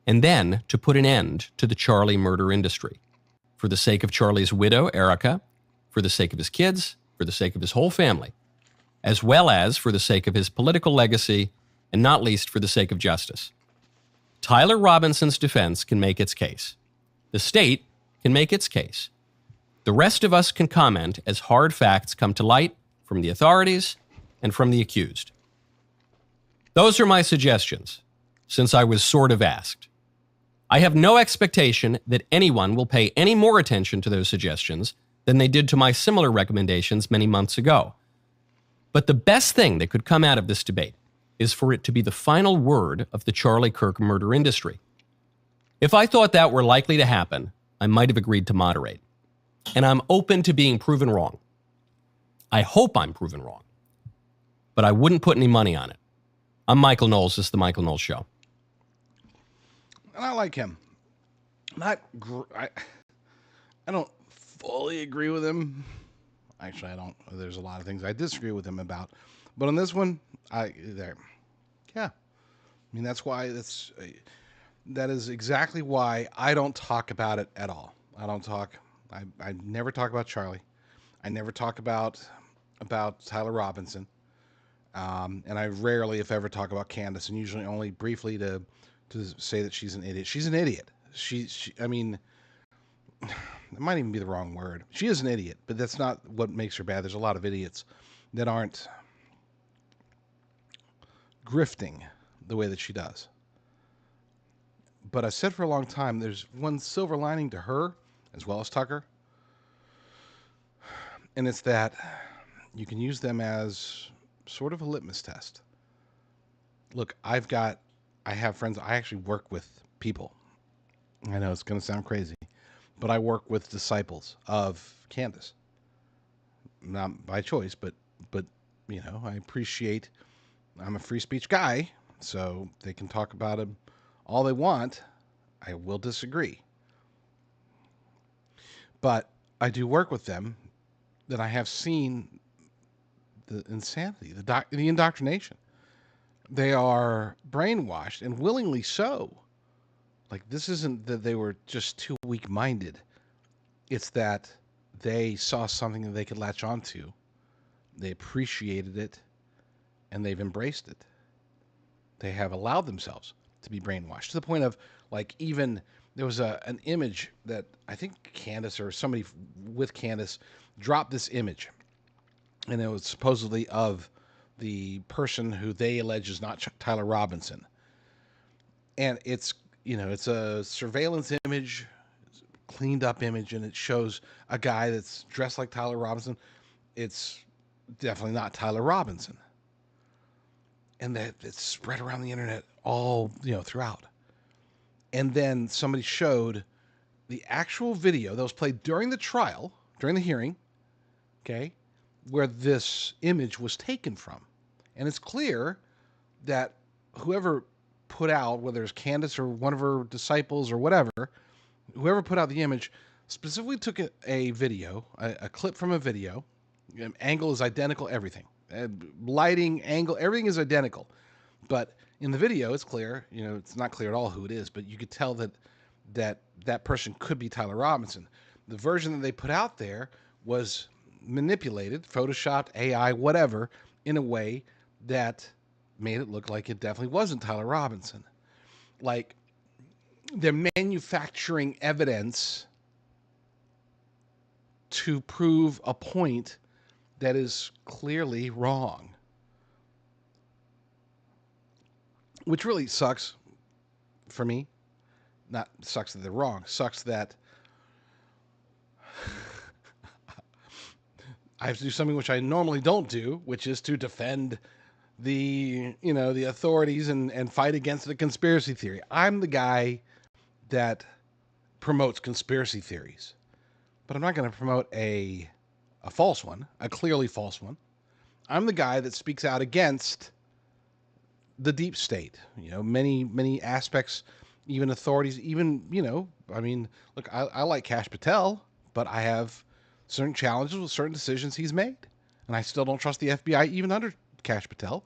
and then to put an end to the Charlie murder industry, for the sake of Charlie's widow, Erica, for the sake of his kids, for the sake of his whole family, as well as for the sake of his political legacy, and not least for the sake of justice. Tyler Robinson's defense can make its case. The state can make its case. The rest of us can comment as hard facts come to light from the authorities and from the accused. Those are my suggestions, since I was sort of asked. I have no expectation that anyone will pay any more attention to those suggestions than they did to my similar recommendations many months ago. But the best thing that could come out of this debate is for it to be the final word of the Charlie Kirk murder industry. If I thought that were likely to happen, I might have agreed to moderate. And I'm open to being proven wrong. I hope I'm proven wrong. But I wouldn't put any money on it. I'm Michael Knowles. This is The Michael Knowles Show. And I like him. I don't fully agree with him. Actually, I don't. There's a lot of things I disagree with him about. But on this one, yeah. I mean, that is exactly why I don't talk about it at all. I never talk about Charlie. I never talk about Tyler Robinson. And I rarely, if ever, talk about Candace, and usually only briefly to say that she's an idiot. She's an idiot. I mean, it might even be the wrong word. She is an idiot, but that's not what makes her bad. There's a lot of idiots that aren't grifting the way that she does. But I said for a long time, there's one silver lining to her, as well as Tucker, and it's that you can use them as sort of a litmus test. Look, I have friends. I actually work with people. I know it's going to sound crazy, but I work with disciples of Candace. Not by choice, but you know, I appreciate. I'm a free speech guy, so they can talk about it all they want. I will disagree, but I do work with them. That I have seen the insanity, the indoctrination. They are brainwashed, and willingly so. Like, this isn't that they were just too weak-minded. It's that they saw something that they could latch onto. They appreciated it, and they've embraced it. They have allowed themselves to be brainwashed to the point of, like, even there was an image that I think Candace or somebody with Candace dropped this image, and it was supposedly of the person who they allege is not Tyler Robinson. And it's, you know, it's a surveillance image, cleaned up image, and it shows a guy that's dressed like Tyler Robinson. It's definitely not Tyler Robinson. And that it's spread around the internet all, you know, throughout. And then somebody showed the actual video that was played during the trial, during the hearing, okay, where this image was taken from. And it's clear that whoever put out, whether it's Candace or one of her disciples or whatever, whoever put out the image specifically took a video, a clip from a video. Angle is identical, everything. Lighting, angle, everything is identical. But in the video, it's clear, it's not clear at all who it is, but you could tell that person could be Tyler Robinson. The version that they put out there was manipulated, photoshopped, AI, whatever, in a way that made it look like it definitely wasn't Tyler Robinson. Like, they're manufacturing evidence to prove a point that is clearly wrong. Which really sucks for me. Not sucks that they're wrong. Sucks that I have to do something which I normally don't do, which is to defend the authorities and fight against the conspiracy theory. I'm the guy that promotes conspiracy theories, but I'm not going to promote a false one, a clearly false one. I'm the guy that speaks out against the deep state. Many aspects, even authorities, even, look, I like Kash Patel, but I have certain challenges with certain decisions he's made. And I still don't trust the FBI even under Kash Patel.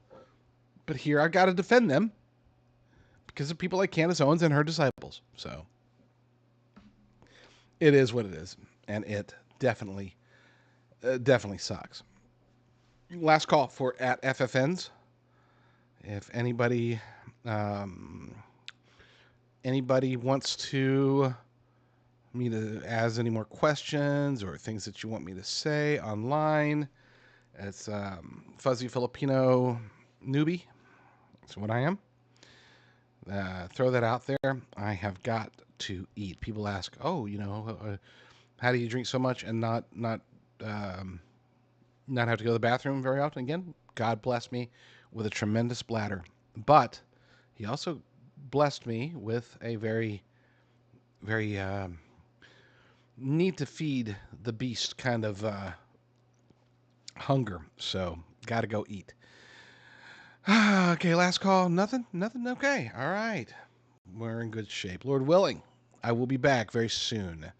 But here I've got to defend them because of people like Candace Owens and her disciples. So it is what it is. And it definitely sucks. Last call for at FFNs. If anybody wants to me to ask any more questions or things that you want me to say online, it's Fuzzy Filipino Newbie. That's what I am. Throw that out there. I have got to eat. People ask, how do you drink so much and not have to go to the bathroom very often? Again, God bless me with a tremendous bladder, but he also blessed me with a very, very need to feed the beast kind of hunger. So got to go eat. Okay, last call. Nothing. Okay, all right. We're in good shape. Lord willing, I will be back very soon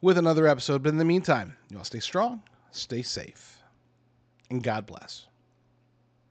with another episode. But in the meantime, you all stay strong, stay safe, and God bless.